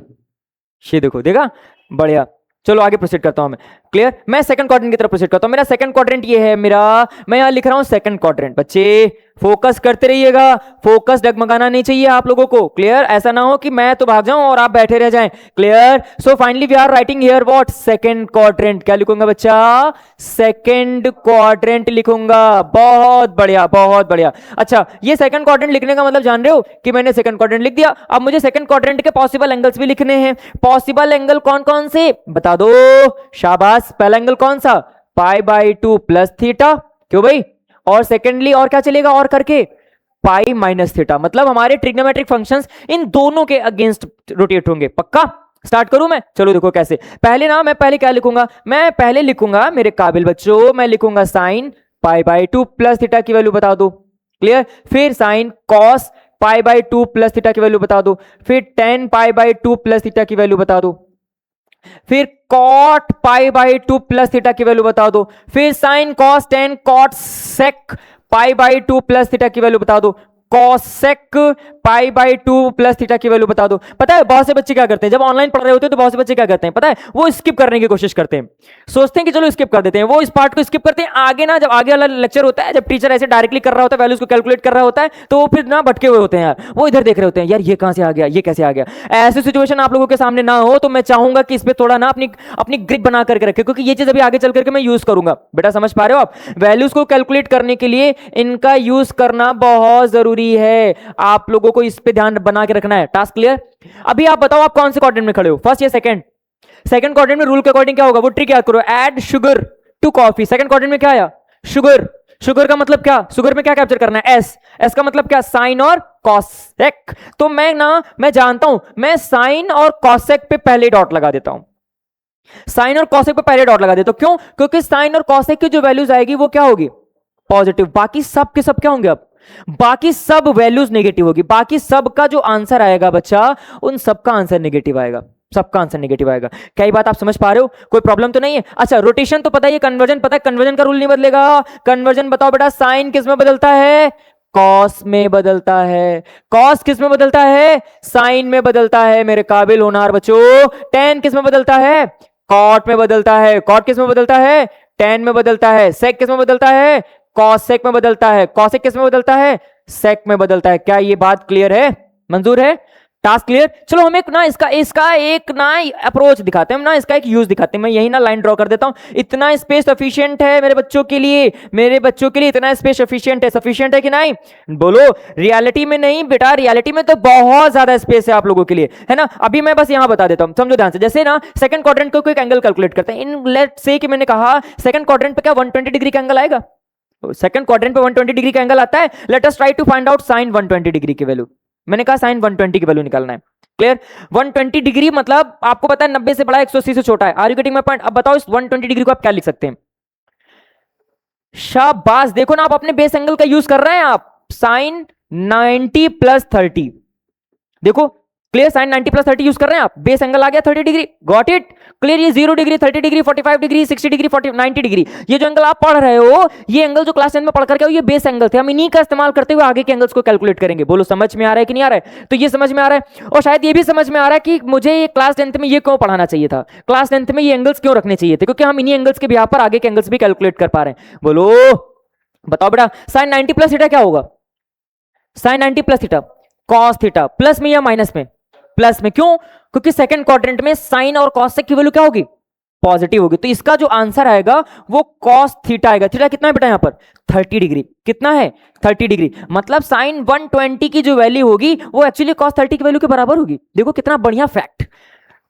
ये देखो, देखा, बढ़िया। चलो आगे प्रोसीड करता हूं मैं। क्लियर? मैं सेकंड क्वाड्रेंट की तरफ प्रोसीड करता हूं। मेरा सेकंड क्वाड्रेंट ये है मेरा, मैं यहां लिख रहा हूं सेकंड क्वाड्रेंट। बच्चे फोकस करते रहिएगा, फोकस डगमगाना नहीं चाहिए आप लोगों को। क्लियर? ऐसा ना हो कि मैं तो भाग जाऊं और आप बैठे रह जाएं। Clear? So finally we are writing here what, second quadrant. क्या लिखूंगा बच्चा, सेकंड क्वाड्रेंट लिखूंगा। बहुत बढ़िया, बहुत बढ़िया। अच्छा, ये सेकंड क्वाड्रेंट लिखने का मतलब जान रहे हो कि मैंने सेकंड क्वाड्रेंट लिख दिया। अब मुझे सेकंड क्वाड्रेंट के पॉसिबल एंगल्स भी लिखने हैं। पॉसिबल एंगल कौन कौन से बता दो, शाबाश। पहला एंगल कौन सा, पाई बाई 2 प्लस थीटा, क्यों भाई, और सेकेंडली और क्या चलेगा, और करके पाई माइनस थीटा। मतलब हमारे ट्रिग्नोमेट्रिक फंक्शंस इन दोनों के अगेंस्ट रोटेट होंगे। पक्का? स्टार्ट करूं मैं? चलो देखो कैसे। पहले ना मैं पहले क्या लिखूंगा, मैं पहले लिखूंगा मेरे काबिल बच्चों, मैं लिखूंगा sine pi by 2 plus theta की वैल्यू बता दो। क्लियर? फिर sine cos pi by 2 plus theta की वैल्यू बता दो। फिर tan pi by 2 plus theta की वैल्यू बता दो। फिर cot pi by 2 plus theta की वैल्यू बता दो। फिर sine cos tan cot sec pi by 2 plus theta की वैल्यू बता दो। Cosec pi by 2 plus theta की वैल्यू बता दो। पता है बहुत से बच्चे क्या करते हैं, जब ऑनलाइन पढ़ रहे होते हैं तो बहुत से बच्चे क्या करते हैं पता है, वो स्किप करने की कोशिश करते हैं, सोचते हैं कि चलो स्किप कर देते हैं, वो इस पार्ट को स्किप करते हैं। आगे ना जब आगे वाला लेक्चर होता है, जब टीचर ऐसे डायरेक्टली कर रहा होता है, वैल्यूज को कैलकुलेट कर रहा होता है, तो वो फिर ना भटके हुए होते हैं यार, वो इधर देख रहे होते हैं यार ये कहां से आ गया, ये कैसे आ गया। ऐसी सिचुएशन आप लोगों के सामने ना हो, तो मैं चाहूंगा कि इस पर थोड़ा ना अपनी ग्रिप बना करके रखे, क्योंकि ये चीज अभी आगे चल करके मैं यूज करूंगा। बेटा समझ पा रहे हो आप, वैल्यूज को कैलकुलेट करने के लिए इनका यूज करना बहुत जरूरी है। आप लोगों को इस पे ध्यान बना के रखना है। Task clear? अभी आप बताओ आप कौन से क्वाड्रेंट में खड़े हो, फर्स्ट या सेकंड? सेकंड क्वाड्रेंट में रूल के अकॉर्डिंग क्या होगा, वो ट्रिक याद करो, add sugar to coffee. Second quadrant में क्या आया, शुगर। शुगर का मतलब क्या, शुगर में क्या कैप्चर करना है, एस। एस का मतलब क्या, साइन और कॉसेक। तो मैं जानता हूं, मैं साइन और कॉसेक पे पहले डॉट लगा देता हूं, साइन और कॉसेक पे पहले डॉट लगा देता हूं। क्यों? क्योंकि साइन और कॉसेक की जो वैल्यूज आएगी वो क्या होगी, पॉजिटिव। बाकी सब के सब क्या होंगे, अब बाकी सब वैल्यूज नेगेटिव होगी। बाकी सब का जो आंसर आएगा बच्चा, उन सबका आंसर नेगेटिव आएगा, सबका आंसर नेगेटिव आएगा। क्या ये बात आप समझ पा रहे हो, कोई प्रॉब्लम तो नहीं है? अच्छा, रोटेशन तो पता है, कन्वर्जन पता है, कन्वर्जन का रूल नहीं बदलेगा। कन्वर्जन बताओ बेटा, साइन किस में बदलता है, कॉस में बदलता है। कॉस किस में बदलता है, साइन में बदलता है। मेरे काबिल होनहार बच्चों, टेन किस में बदलता है, कॉट में बदलता है। कॉट किस में बदलता है, टेन में बदलता है। सेक किस में बदलता है, कॉसेक में बदलता है। कॉसेक किस में बदलता है, सेक में बदलता है। क्या ये बात क्लियर है? मंजूर है? Task clear? चलो हम एक ना इसका एक ना अप्रोच दिखाते हैं, हम ना इसका एक यूज दिखाते हैं। मैं यही ना लाइन ड्रॉ कर देता हूं। इतना स्पेस सफिशिएंट है मेरे बच्चों के लिए, मेरे बच्चों के लिए इतना स्पेस सफिशिएंट है कि नहीं? बोलो। रियलिटी में नहीं बेटा, रियलिटी में तो बहुत ज्यादा स्पेस है आप लोगों के लिए, है ना। अभी मैं बस यहां बता देता हूं, समझो ध्यान से। जैसे ना सेकंड क्वाड्रेंट को कोई एंगल कैलकुलेट करते हैं, इन लेट्स से कि मैंने कहा सेकंड क्वाड्रेंट पे क्या 120 डिग्री का एंगल आएगा? सेकंड क्वाड्रेंट पे 120 डिग्री का एंगल आता है। Let us try to find out sine 120 degree की वैल्यू। मैंने कहा साइन 120 की वैल्यू निकालना है। क्लियर? 120 डिग्री मतलब आपको पता है 90 से बड़ा 180 से छोटा है। Are you getting my point? अब बताओ इस 120 डिग्री को आप क्या लिख सकते हैं? शाबाश, देखो ना आप अपने बेस एंगल का यूज कर रहे हैं आप। साइन 90 प्लस 30, देखो क्लियर, साइन 90 प्लस 30 यूज कर रहे हैं आप। बेस एंगल आ गया 30 डिग्री। Got it? क्लियर? ये 0 degree, 30 degree, 45 degree, 60 degree, 90 degree, ये जो एंगल आप पढ़ रहे हो, ये एंगल जो क्लास 10 में पढ़ करके हो, ये बेस एंगल थे। हम इन्हीं का इस्तेमाल करते हुए आगे के एंगल्स को कैलकुलेट करेंगे। बोलो समझ में आ रहा है कि नहीं आ रहा है? तो ये समझ में आ रहा है, और शायद ये भी समझ में आ रहा है कि मुझे ये क्लास 10 में ये क्यों पढ़ाना चाहिए था, क्लास 10 में ये एंगल्स क्यों रखने चाहिए थे, क्योंकि हम इन्हीं एंगल्स के बिहाफ पर आगे के एंगल्स भी कैलकुलेट कर पा रहे हैं। बोलो बताओ बेटा, साइन 90 प्लस थीटा क्या होगा? Sine 90 plus theta cos theta, plus में या माइनस में? प्लस में। क्यों? क्योंकि सेकंड क्वाड्रेंट में साइन और कॉस की वैल्यू क्या होगी? पॉजिटिव होगी। तो इसका जो आंसर आएगा वो कॉस थीटा आएगा। थीटा कितना है बेटा यहां पर? 30 डिग्री। कितना है? 30 डिग्री। मतलब साइन 120 की जो वैल्यू होगी वो एक्चुअली कॉस 30 की वैल्यू के बराबर होगी। देखो कितना बढ़िया फैक्ट।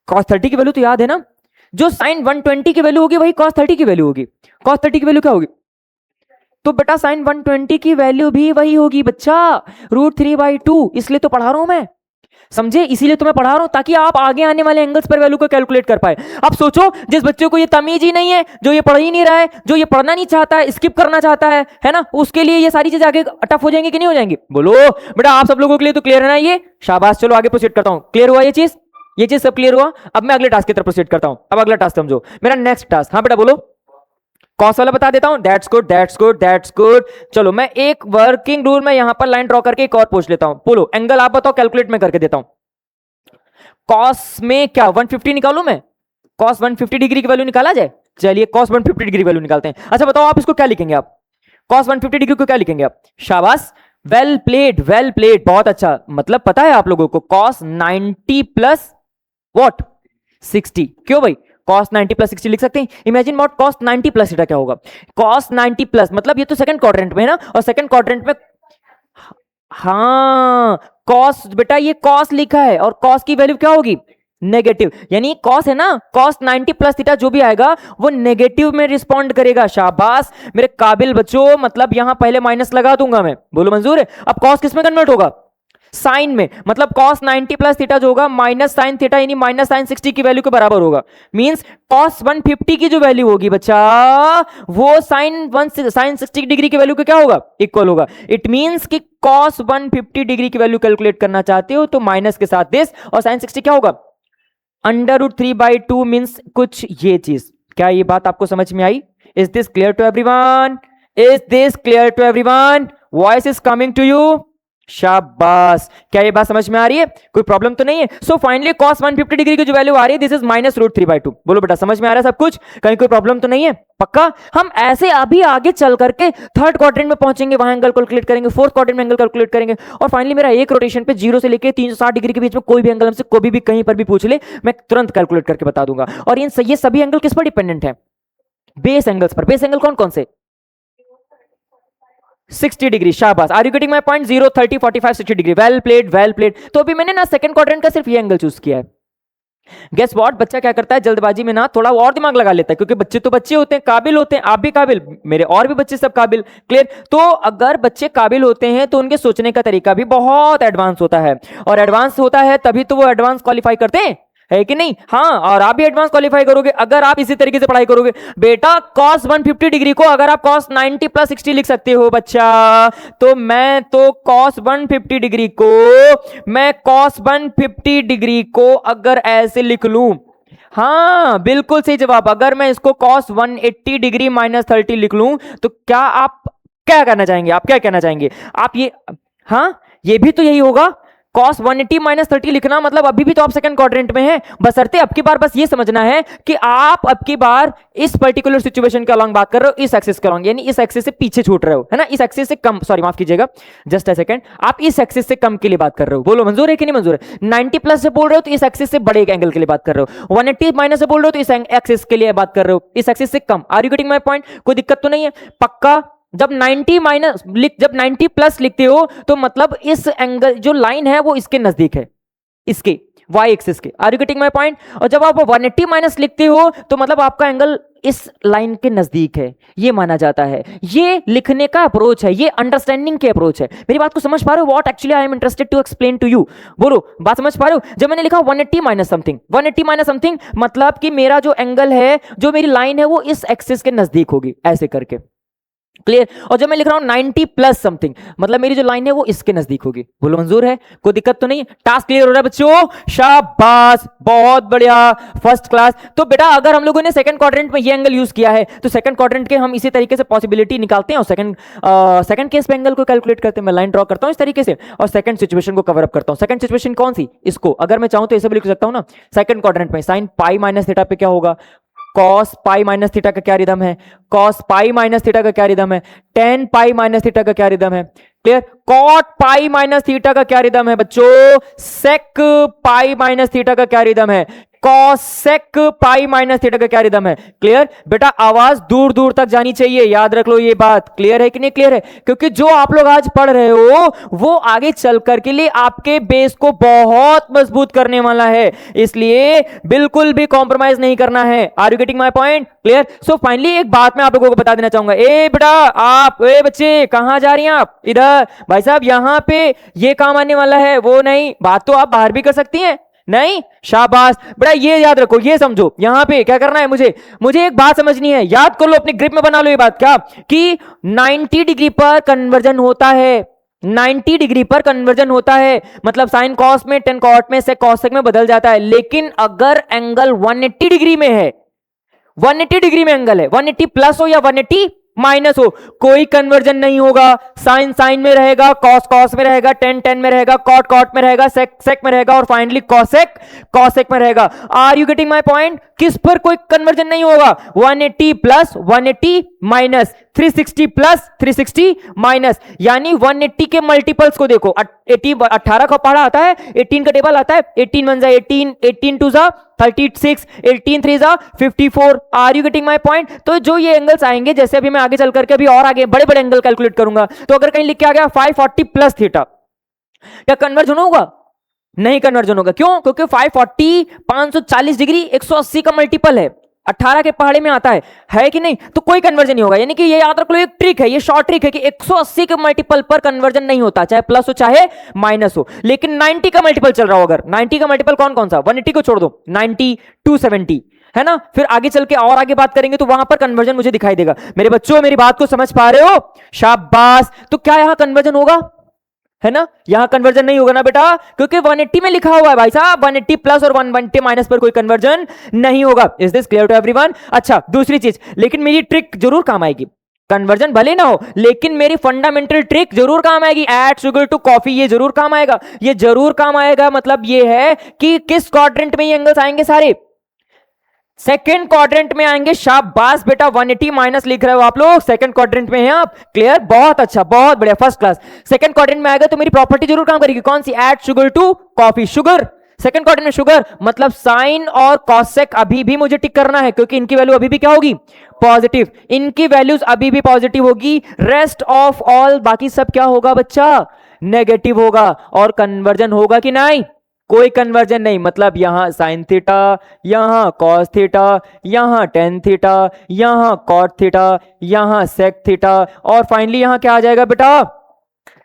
कॉस 30 की वैल्यू तो याद है ना, जो साइन 120 की वैल्यू होगी वही कॉस 30 की वैल्यू होगी। कॉस 30 की वैल्यू क्या होगी? तो बेटा साइन 120 की वैल्यू भी वही होगी बच्चा, √3/2। इसलिए तो पढ़ा रहा हूं मैं, समझे? इसीलिए तो मैं पढ़ा रहा हूं ताकि आप आगे आने वाले एंगल्स पर वैल्यू को कैलकुलेट कर पाए। अब सोचो जिस बच्चे को ये तमीज ही नहीं है, जो ये पढ़ ही नहीं रहा है, जो ये पढ़ना नहीं चाहता है, स्किप करना चाहता है ना, उसके लिए ये सारी चीजें आगे टफ हो जाएंगी कि नहीं हो जाएंगी? बोलो बेटा, आप सब लोगों के लिए तो क्लियर है ना ये? शाबाश। चलो आगे प्रोसीड करता हूं। क्लियर हुआ ये चीज? ये चीज सब क्लियर हुआ? अब मैं अगले टास्क की तरफ प्रोसीड करता हूं। अब अगला टास्क समझो, मेरा नेक्स्ट टास्क। हाँ बेटा बोलो। कॉस वाला बता देता हूं। That's good, that's good, that's good. चलो मैं एक वर्किंग रूल में यहां पर लाइन ड्रॉ करके एक और पूछ लेता हूं। बोलो एंगल आप बताओ, कैलकुलेट में करके देता हूं। कॉस में क्या 150 निकालू मैं? कॉस 150 डिग्री की वैल्यू निकाला जाए? चलिए कॉस 150 डिग्री की वैल्यू निकालते हैं। अच्छा बताओ आप इसको क्या लिखेंगे? आप कॉस 150 डिग्री को क्या लिखेंगे आप? शाबाश, वेल प्लेड, वेल प्लेड, बहुत अच्छा। मतलब पता है आप लोगों को कॉस 90 प्लस व्हाट 60। क्यों भाई? cos 90 प्लस 60 लिख सकते हैं। Imagine what cos 90 plus theta क्या होगा? cos 90 प्लस मतलब ये तो सेकंड क्वाड्रेंट में है ना, और सेकंड क्वाड्रेंट में हाँ cos, बेटा ये cos लिखा है और cos की वैल्यू क्या होगी? नेगेटिव। यानी cos है ना, cos 90 प्लस थीटा जो भी आएगा वो नेगेटिव में रिस्पॉन्ड करेगा। शाबाश मेरे काबिल बच्चों, मतलब यहां पहले माइनस लगा दूंगा मैं। बोलो मंजूर है? अब cos किस में कन्वर्ट होगा? साइन में। मतलब cos 90 प्लस थीटा जो होगा माइनस साइन थीटा यानी माइनस साइन 60 की वैल्यू के बराबर होगा। मींस cos 150 की जो वैल्यू होगी बच्चा वो साइन 60 डिग्री की वैल्यू के क्या होगा? इक्वल होगा। इट मींस कि cos 150 डिग्री की वैल्यू कैलकुलेट करना चाहते हो तो माइनस के साथ दिस, और साइन 60 क्या होगा? √3/2 मींस कुछ ये चीज। क्या ये बात आपको समझ में आई? Is this clear to everyone? Is this clear to everyone? Voice is coming to you? शाबाश। क्या ये बात समझ में आ रही है? कोई प्रॉब्लम तो नहीं है? सो फाइनली cos 150 डिग्री की जो वैल्यू आ रही है दिस इज -√3/2। बोलो बेटा समझ में आ रहा है सब कुछ? कहीं कोई प्रॉब्लम तो नहीं है? पक्का? हम ऐसे अभी आगे चल करके थर्ड क्वाड्रेंट में पहुंचेंगे, वहां एंगल कैलकुलेट करेंगे, फोर्थ क्वाड्रेंट में एंगल कैलकुलेट करेंगे, और फाइनली मेरा एक रोटेशन पे 0 से लेके 360 डिग्री के बीच में कोई भी एंगल हमसे कभी भी कहीं पर भी पूछ ले, मैं तुरंत कैलकुलेट करके बता दूंगा। और ये सभी एंगल किस पर डिपेंडेंट है? बेस एंगल्स पर। बेस एंगल कौन कौन से? 60 डिग्री। शाबाश। Are you getting my point? 0, 30, 45, 60 degree. Well played, well played. तो अभी मैंने ना सेकंड क्वाड्रेंट का सिर्फ ये एंगल चूज किया है। गेस व्हाट, बच्चा क्या करता है जल्दबाजी में ना थोड़ा और दिमाग लगा लेता है, क्योंकि बच्चे तो बच्चे होते हैं, काबिल होते हैं, आप भी काबिल, मेरे और भी बच्चे सब काबिल। क्लियर? तो अगर बच्चे काबिल होते हैं तो उनके सोचने का तरीका भी बहुत एडवांस होता है, और एडवांस होता है तभी तो वो एडवांस क्वालिफाई करते हैं, है कि नहीं? हाँ, और आप भी एडवांस क्वालिफाई करोगे अगर आप इसी तरीके से पढ़ाई करोगे। बेटा cos 150 डिग्री को अगर आप cos 90 प्लस 60 लिख सकते हो बच्चा, तो मैं तो cos 150 डिग्री को मैं cos 150 डिग्री को अगर ऐसे लिख लूं, हाँ बिल्कुल सही जवाब। अगर मैं इसको cos 180 डिग्री -30 लिख लूं तो क्या आप क्या करना चाहेंगे? आप क्या कहना चाहेंगे? आप ये, हाँ ये भी तो यही होगा। cos 180 माइनस 30 लिखना मतलब अभी भी तो आप सेकंड क्वाड्रेंट में हैं, बशर्ते अब की बार बस ये समझना है कि आप अब की बार इस पर्टिकुलर सिचुएशन के अलॉन्ग बात कर रहे हो, इस एक्सिस के अलॉन्ग, यानी इस एक्सिस से पीछे छूट रहे हो, है ना, इस एक्सिस से कम, सॉरी माफ कीजिएगा, जस्ट अ सेकंड, आप इस एक्सिस से कम के लिए बात कर रहे हो। बोलो मंजूर है कि नहीं मंजूर है? 90 प्लस से बोल रहे हो तो इस एक्सिस से बड़े एंगल के लिए बात कर रहे हो, 180 माइनस से बोल रहे हो तो इस एक्सिस के लिए बात कर रहे हो, इस एक्सिस से कम। Are you getting my point? कोई दिक्कत तो नहीं है? पक्का? जब 90 प्लस लिखते हो तो मतलब इस एंगल जो लाइन है वो इसके नजदीक है, इसके वाई एक्सिस के। Are you getting my point? और जब आप 180 माइनस लिखते हो तो मतलब आपका एंगल इस लाइन के नजदीक है, ये माना जाता है। ये लिखने का अप्रोच है, ये अंडरस्टैंडिंग के अप्रोच है। मेरी बात को समझ पा रहे हो? What actually I am interested to explain to you. बोलो, बात समझ पा रहे हो? जब मैंने लिखा 180 माइनस समथिंग, 180 माइनस समथिंग मतलब कि मेरा जो एंगल है, जो मेरी लाइन है वो इस एक्सिस के नजदीक होगी, ऐसे करके। क्लियर? और जब मैं लिख रहा हूं 90 प्लस समथिंग मतलब मेरी जो लाइन है वो इसके नजदीक होगी। बोलो मंजूर है? कोई दिक्कत तो नहीं? टास्क क्लियर हो रहा है बच्चों? शाबाश, बहुत बढ़िया, फर्स्ट क्लास। तो बेटा अगर हम लोगों ने सेकंड क्वाड्रेंट में ये एंगल यूज किया है तो सेकंड क्वाड्रेंट के हम इसी तरीके से पॉसिबिलिटी निकालते हैं और सेकंड केस पे एंगल को कैलकुलेट करते हैं। मैं लाइन ड्रॉ करता हूं इस तरीके से और सेकंड सिचुएशन को कवर अप करता हूं। सेकंड सिचुएशन कौन सी? इसको अगर मैं चाहूं तो ऐसे भी लिख सकता हूं ना, सेकंड क्वाड्रेंट में साइन पाई माइनस थीटा पे क्या होगा, cos पाई माइनस थीटा का क्या रिदम है, cos पाई माइनस थीटा का क्या रिदम है, tan पाई माइनस थीटा का क्या रिदम है। Clear? cot pi minus theta का क्या रिदम है बच्चों, sec पाई माइनस थीटा का क्या रिदम है, cosec पाई माइनस थीटा का क्या रिदम है। क्लियर? बेटा आवाज दूर दूर तक जानी चाहिए, याद रख लो ये बात। क्लियर है कि नहीं? क्लियर है? क्योंकि जो आप लोग आज पढ़ रहे हो वो आगे चल कर के लिए आपके बेस को बहुत मजबूत करने वाला है, इसलिए बिल्कुल भी कॉम्प्रोमाइज नहीं करना है। Are you getting my point? Clear? So finally एक बात मैं आप लोगों को बता देना चाहूंगा। ए बेटा आप, ए बच्चे कहां जा रही हैं आप? इधर भाई साहब, यहां पे ये काम आने वाला है, वो नहीं। बात तो आप बाहर भी कर सकती हैं, नहीं? शाबाश बेटा, ये याद रखो, ये समझो, यहां पे क्या करना है, मुझे एक बात समझनी है, याद कर लो, अपनी ग्रिप में बना लो ये बात, क्या कि 90 डिग्री पर कन्वर्जन होता है, 90 डिग्री पर कन्वर्जन होता है, मतलब साइन कॉस में, टेन कॉट में, सेक कॉसेक में बदल जाता है। लेकिन अगर एंगल 180 डिग्री में है, 180 डिग्री में एंगल है, 180 प्लस हो या 180 माइनस हो, कोई कन्वर्जन नहीं होगा। साइन साइन में रहेगा, कॉस कॉस में रहेगा, टेन टेन में रहेगा, कॉट कॉट में रहेगा, सेक सेक में रहेगा और फाइनली कॉसेक कॉसेक में रहेगा। Are you getting my point? किस पर कोई कन्वर्जन नहीं होगा? 180 प्लस 180 माइनस 360 प्लस 360 माइनस, यानी 180 के मल्टीपल्स को देखो। 18 का पहाड़ा आता है, 18 का टेबल आता है, 18 1 जा 18, 18 2 जा 36, 18 3 जा 54। Are you getting my point? तो जो ये एंगल्स आएंगे, जैसे अभी मैं आगे चल करके अभी और आगे बड़े बड़े एंगल कैलकुलेट करूंगा, तो अगर कहीं लिख के आ गया 540 प्लस थीटा, क्या कन्वर्जन होगा? नहीं कन्वर्जन होगा। क्यों? क्योंकि 540 540 डिग्री 180 का मल्टीपल है, 18 के पहाड़े में आता है कि नहीं? तो कोई कन्वर्जन नहीं होगा। यानी कि ये याद रख लो, एक ट्रिक है, ये शॉर्ट ट्रिक है कि 180 के मल्टीपल पर कन्वर्जन नहीं होता, चाहे प्लस हो चाहे माइनस हो। लेकिन 90 का मल्टीपल चल रहा हो, अगर 90 का मल्टीपल कौन कौन सा, 180 को छोड़ दो, 90 270 है ना, फिर आगे चल के और आगे बात करेंगे तो वहां पर कन्वर्जन मुझे दिखाई देगा। मेरे बच्चों मेरी बात को समझ पा रहे हो? शाबाश। तो क्या यहां कन्वर्जन होगा? है ना, यहां कन्वर्जन नहीं होगा ना बेटा, क्योंकि 180 में लिखा हुआ है भाई साहब, 180 प्लस और 180 माइनस पर कोई कन्वर्जन नहीं होगा। Is this clear to everyone? अच्छा, दूसरी चीज, लेकिन मेरी ट्रिक जरूर काम आएगी, कन्वर्जन भले ना हो लेकिन मेरी फंडामेंटल ट्रिक जरूर काम आएगी। ऐड शुगर टू कॉफी, ये जरूर काम आएगा, ये जरूर काम आएगा। मतलब ये है कि किस क्वाड्रेंट में ये एंगल्स आएंगे? सारे सेकंड क्वाड्रेंट में आएंगे। शाबाश बेटा, 180 माइनस लिख रहे हो आप लोग, सेकंड क्वाड्रेंट में हैं आप। क्लियर? बहुत अच्छा, बहुत बढ़िया, फर्स्ट क्लास। सेकंड क्वाड्रेंट में आएगा तो मेरी प्रॉपर्टी जरूर काम करेगी। कौन सी? Add sugar to coffee. Sugar second quadrant में, शुगर मतलब साइन और कॉसेक अभी भी मुझे टिक करना है, क्योंकि इनकी वैल्यू अभी भी क्या होगी? पॉजिटिव। इनकी वैल्यूज अभी भी पॉजिटिव होगी। रेस्ट ऑफ ऑल बाकी सब क्या होगा बच्चा? नेगेटिव होगा। और कन्वर्जन होगा कि नहीं? कोई कन्वर्जन नहीं। मतलब यहां साइन थीटा, यहां कॉस थीटा, यहां टेन थीटा, यहां कॉट थीटा, यहां सेक थीटा और फाइनली यहां क्या आ जाएगा बेटा?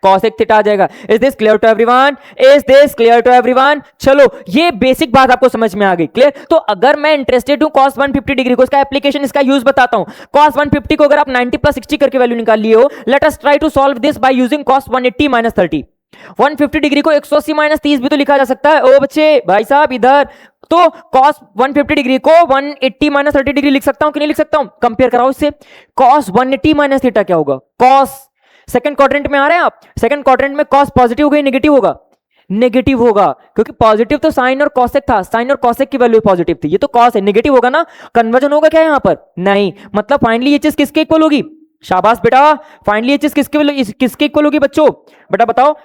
कॉसेक थीटा आ जाएगा। Is this clear to everyone? Is this clear to everyone? चलो, ये बेसिक बात आपको समझ में आ गई। क्लियर? तो अगर मैं इंटरेस्टेड हूं cos 150 डिग्री को, इसका एप्लीकेशन, इसका यूज बताता हूं। cos 150 को अगर आप 90 प्लस 60 करके वैल्यू निकाल लिए हो, let us try to solve this by using cos 180 minus 30। 150 degree को 180 माइनस 30 भी तो लिखा जा सकता है। ओ बच्चे, भाई साहब इधर तो cos 150 डिग्री को 180 माइनस 30 डिग्री लिख सकता हूं कि नहीं लिख सकता हूं? कंपेयर कराओ इससे। cos 180 माइनस थीटा क्या होगा? cos, सेकंड क्वाड्रेंट में आ रहे हैं आप, सेकंड क्वाड्रेंट में cos पॉजिटिव होगा नेगेटिव होगा? नेगेटिव होगा, क्योंकि पॉजिटिव तो साइन और कॉसेक था, साइन और कॉसेक की वैल्यू पॉजिटिव थी, ये तो कॉस है, नेगेटिव होगा ना, कन्वर्जन होगा क्या यहां पर? नहीं, मतलब फाइनली ये चीज किसके इक्वल होगी? शाबाश बेटा, फाइनली ये चीज किसके इक्वल होगी बच्चों? बेटा बताओ।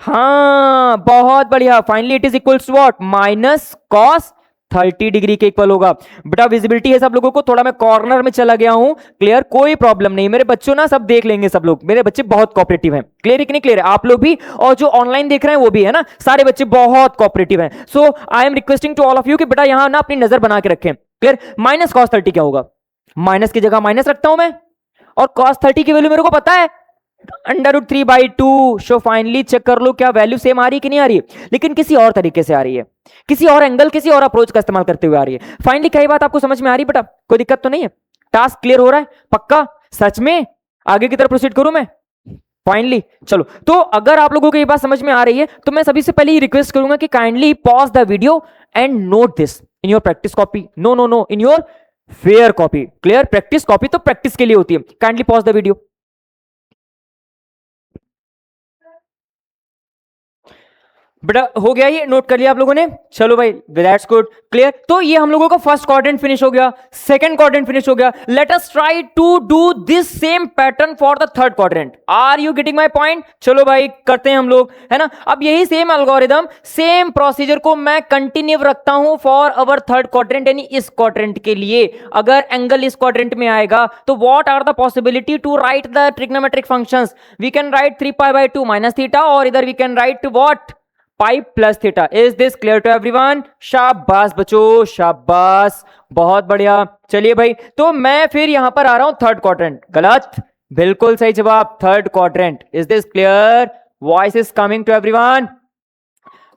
हाँ बहुत बढ़िया, finally it is equals to what? Minus cos 30 degree के इक्वल होगा। बेटा विजिबिलिटी है सब लोगों को? थोड़ा मैं कॉर्नर में चला गया हूं, क्लियर, कोई प्रॉब्लम नहीं, मेरे बच्चों ना सब देख लेंगे, सब लोग मेरे बच्चे बहुत कोऑपरेटिव हैं, क्लियर है कि नहीं? क्लियर है, आप लोग भी और जो ऑनलाइन देख रहे हैं वो भी है ना, सारे बच्चे बहुत कोऑपरेटिव हैं। So I am requesting to all of you कि बेटा यहां ना अपनी नजर बना के रखें, क्लियर। माइनस कॉस 30 क्या होगा? माइनस की जगह माइनस रखता हूं मैं, और कॉस 30 की वैल्यू मेरे को पता है, √3/2। सो फाइनली चेक कर लो क्या वैल्यू सेम आ रही है कि नहीं आ रही है, लेकिन किसी और तरीके से आ रही है, किसी और एंगल, किसी और अप्रोच का इस्तेमाल करते हुए आ रही है। फाइनली कई बात आपको समझ में आ रही है बेटा? कोई दिक्कत तो नहीं है? टास्क क्लियर हो रहा है पक्का? सच में आगे की तरफ प्रोसीड करूं मैं? फाइनली चलो, तो अगर आप लोगों को ये बात समझ में आ रही है तो मैं सभी से पहले ही रिक्वेस्ट करूंगा कि kindly pause the video and note this in your practice copy. No no no, in your fair copy, clear. Practice copy तो प्रैक्टिस के लिए होती है, काइंडली पॉज द वीडियो। बेटा हो गया, ये नोट कर लिया आप लोगों ने? चलो भाई दैट्स गुड, क्लियर। तो ये हम लोगों का फर्स्ट क्वाड्रेंट फिनिश हो गया, सेकंड क्वाड्रेंट फिनिश हो गया। Let us try to do this same pattern for the third quadrant. Are you getting my point? चलो भाई करते हैं हम लोग, है ना। अब यही सेम एल्गोरिदम, सेम प्रोसीजर को मैं कंटिन्यू रखता हूं फॉर अवर थर्ड क्वाड्रेंट, यानी इस क्वाड्रेंट के लिए। अगर एंगल इस क्वाड्रेंट में आएगा तो what are the possibility to write the trigonometric functions? We can write 3π/2 minus theta, और इधर we can write what? Pi plus theta. Is this clear to everyone? शाबाश बच्चों, शाबाश, बहुत बढ़िया। चलिए भाई, तो मैं फिर यहां पर आ रहा हूं थर्ड क्वाड्रेंट। गलत, बिल्कुल सही जवाब, third quadrant. Is this clear? Voice is coming to everyone?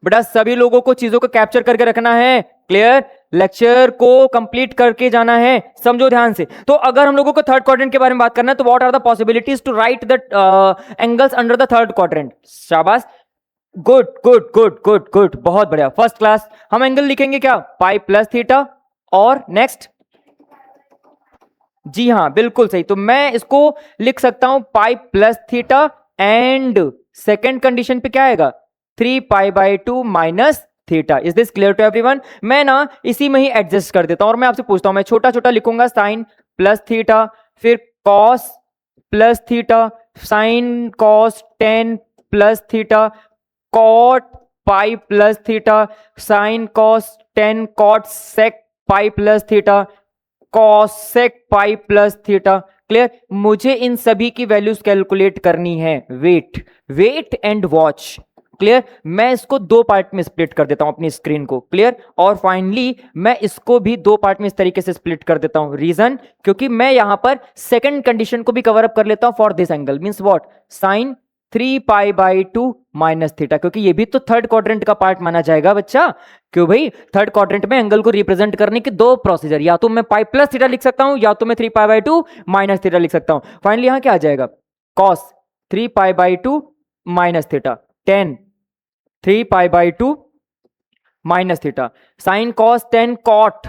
बेटा सभी लोगों को चीजों को कैप्चर करके रखना है, क्लियर। लेक्चर को कंप्लीट करके जाना है, समझो ध्यान से। तो अगर हम लोगों को थर्ड क्वाड्रेंट के बारे में बात करना है तो what are the possibilities to write the angles under the third quadrant? शाबाश, good good good good good, बहुत बढ़िया, फर्स्ट क्लास। हम एंगल लिखेंगे क्या? पाई प्लस थीटा, और नेक्स्ट? जी हाँ बिल्कुल सही, तो मैं इसको लिख सकता हूं pi plus theta, and second condition पे क्या आएगा? 3π/2 minus theta. Is this clear to everyone? मैं ना इसी में ही एडजस्ट कर देता हूं, और मैं आपसे पूछता हूं, मैं छोटा छोटा लिखूंगा, साइन प्लस थीटा, फिर cos plus theta, sine cos 10 plus theta, cot pi plus theta, sine cos 10 cot sec pi plus theta, cosec pi plus theta. Clear? मुझे इन सभी की वैल्यूज कैलकुलेट करनी है। Wait, wait and watch, clear. मैं इसको दो पार्ट में स्प्लिट कर देता हूं अपनी स्क्रीन को, क्लियर। और फाइनली मैं इसको भी दो पार्ट में इस तरीके से स्प्लिट कर देता हूं। रीजन, क्योंकि मैं यहां पर सेकंड कंडीशन को भी कवर अप कर लेता हूं for this angle, means what? Sine 3π/2 minus theta, क्योंकि ये भी तो थर्ड क्वाड्रेंट का पार्ट माना जाएगा बच्चा। क्यों भाई? थर्ड क्वाड्रेंट में एंगल को रिप्रेजेंट करने के दो प्रोसीजर, या तो मैं पाई प्लस थीटा लिख सकता हूं, या तो मैं 3π/2 माइनस थीटा लिख सकता हूं। फाइनली यहां क्या आ जाएगा? Cos 3π/2 minus theta, 10 3π/2 minus theta, sine cos 10 cot,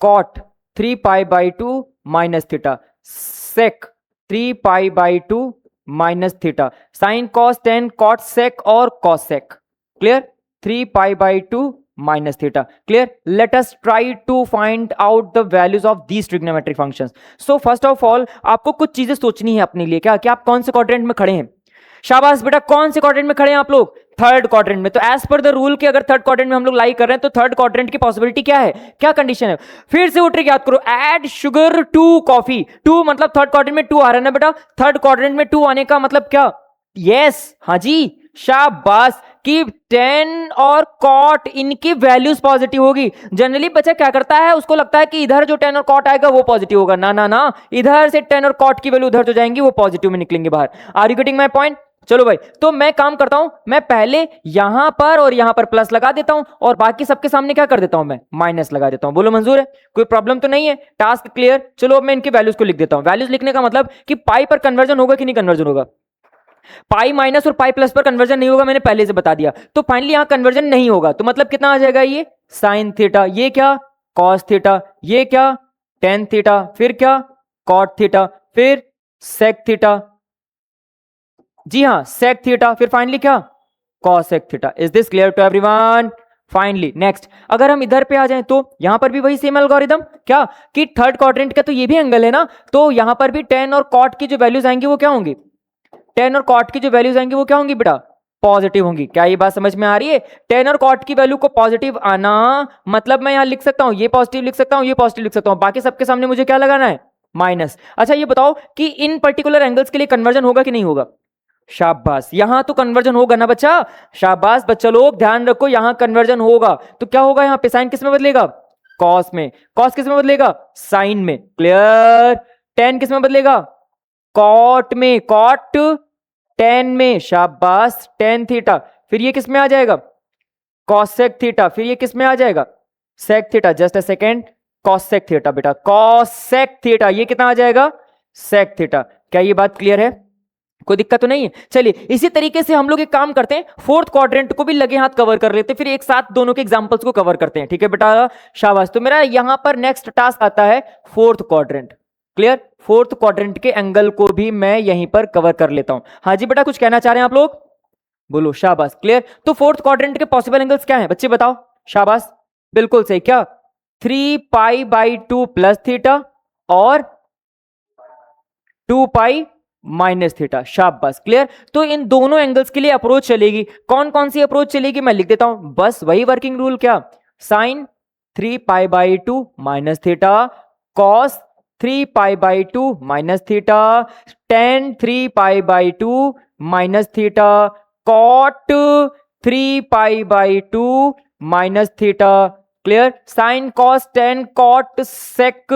cot 3π/2 minus theta, sec 3π/2 minus theta, sine cos 10 cot sec और cos sec, clear. 3π/2 minus theta, clear. Let us try to find out the values of these trigonometric functions. So first of all आपको कुछ चीजें सोचनी है अपने लिए, क्या कि आप कौन से क्वाड्रेंट में खड़े हैं। शाबाश बेटा, कौन से क्वाड्रेंट में खड़े हैं आप लोग? थर्ड क्वाड्रेंट में। तो एज पर द रूल कि अगर थर्ड क्वाड्रेंट में हम लोग लाई कर रहे हैं तो थर्ड क्वाड्रेंट की पॉसिबिलिटी क्या है, क्या कंडीशन है? फिर से वो ट्रिक याद करो, add sugar to coffee. To मतलब थर्ड क्वाड्रेंट में टू आ रहा है ना बेटा, थर्ड क्वाड्रेंट में टू आने का मतलब क्या? यस, हाँ जी, शाबाश, कि 10 और कॉट इनकी वैल्यूज पॉजिटिव होगी। जनरली बच्चा क्या करता है, उसको लगता है कि इधर जो 10 और कॉट आएगा वो पॉजिटिव होगा। ना ना ना, इधर से 10 और कॉट की वैल्यू उधर जो जाएंगी वो पॉजिटिव में निकलेंगे बाहर। Are you getting my point? चलो भाई, तो मैं काम करता हूं, मैं पहले यहां पर और यहां पर प्लस लगा देता हूं, और बाकी सबके सामने क्या कर देता हूं, मैं माइनस लगा देता हूं। बोलो मंजूर है? कोई प्रॉब्लम तो नहीं है? Task clear? चलो अब मैं इनकी वैल्यूज को लिख देता हूं। वैल्यूज लिखने का मतलब कि पाई पर कन्वर्जन होगा कि नहीं कन्वर्जन होगा? पाई माइनस और पाई प्लस पर कन्वर्जन नहीं होगा, मैंने पहले से बता दिया। तो फाइनली यहां कन्वर्जन नहीं होगा, तो मतलब कितना आ जाएगा? ये साइन थीटा, ये क्या कॉस थीटा, ये क्या टेन थीटा, फिर क्या कॉट थीटा, फिर सेक थीटा, जी हां सेक थीटा, फिर फाइनली क्या cosec theta. Is this clear to everyone? Finally next, अगर हम इधर पे आ जाएं तो यहां पर भी वही सेम एल्गोरिथम, क्या कि थर्ड क्वाड्रेंट का तो ये भी एंगल है ना, तो यहां पर भी टेन और कॉट की जो वैल्यूज आएंगी वो क्या होंगी, टेन और कॉट की जो वैल्यूज आएंगी वो क्या होंगी बेटा, पॉजिटिव होंगी। क्या ये बात समझ में आ रही है? टेन और कॉट की वैल्यू को पॉजिटिव आना मतलब मैं यहां लिख सकता हूं, ये पॉजिटिव लिख सकता हूं, ये पॉजिटिव लिख सकता हूं, बाकी सबके सामने मुझे क्या लगाना है, माइनस। अच्छा ये बताओ कि इन पर्टिकुलर एंगल्स के लिए कन्वर्जन होगा कि नहीं होगा? शाबाश, यहां तो कन्वर्जन होगा ना बच्चा, शाबाश बच्चा लोग ध्यान रखो, यहां कन्वर्जन होगा। तो क्या होगा यहां पे, साइन किस में बदलेगा, कॉस में, कॉस किस में बदलेगा, साइन में, क्लियर। टेन किस में बदलेगा, कॉट में, कॉट टेन में, शाबाश टेन थीटा। फिर ये किस में आ जाएगा, कॉसेक थीटा। फिर ये किस में आ जाएगा, sec theta. Just a second, cosec theta बेटा, कॉसेक थीटा। ये कितना आ जाएगा, सेक थीटा। क्या ये बात क्लियर है? कोई दिक्कत तो नहीं है? चलिए इसी तरीके से हम लोग एक काम करते हैं, फोर्थ क्वाड्रेंट को भी लगे हाथ कवर कर लेते हैं, फिर एक साथ दोनों के एग्जांपल्स को कवर करते हैं। ठीक है बेटा, शाबाश। तो मेरा यहां पर नेक्स्ट टास्क आता है fourth quadrant. Clear, fourth quadrant के एंगल को भी मैं यहीं पर कवर कर लेता हूं। हाँ जी बेटा, कुछ कहना चाह रहे हैं आप लोग, बोलो। शाबाश, क्लियर। तो फोर्थ क्वाड्रेंट के पॉसिबल एंगल्स क्या है बच्चे, बताओ। शाबाश, बिल्कुल सही। क्या, 3π/2 प्लस थीटा और 2π माइनस थीटा। शाबाश, क्लियर। तो इन दोनों एंगल्स के लिए अप्रोच चलेगी, कौन कौन सी अप्रोच चलेगी मैं लिख देता हूं, बस वही वर्किंग रूल। क्या, sine 3π/2 minus theta, cos 3π/2 minus theta, tan 3π/2 minus theta, cot 3π/2 minus theta. Clear, sine cos tan cot sec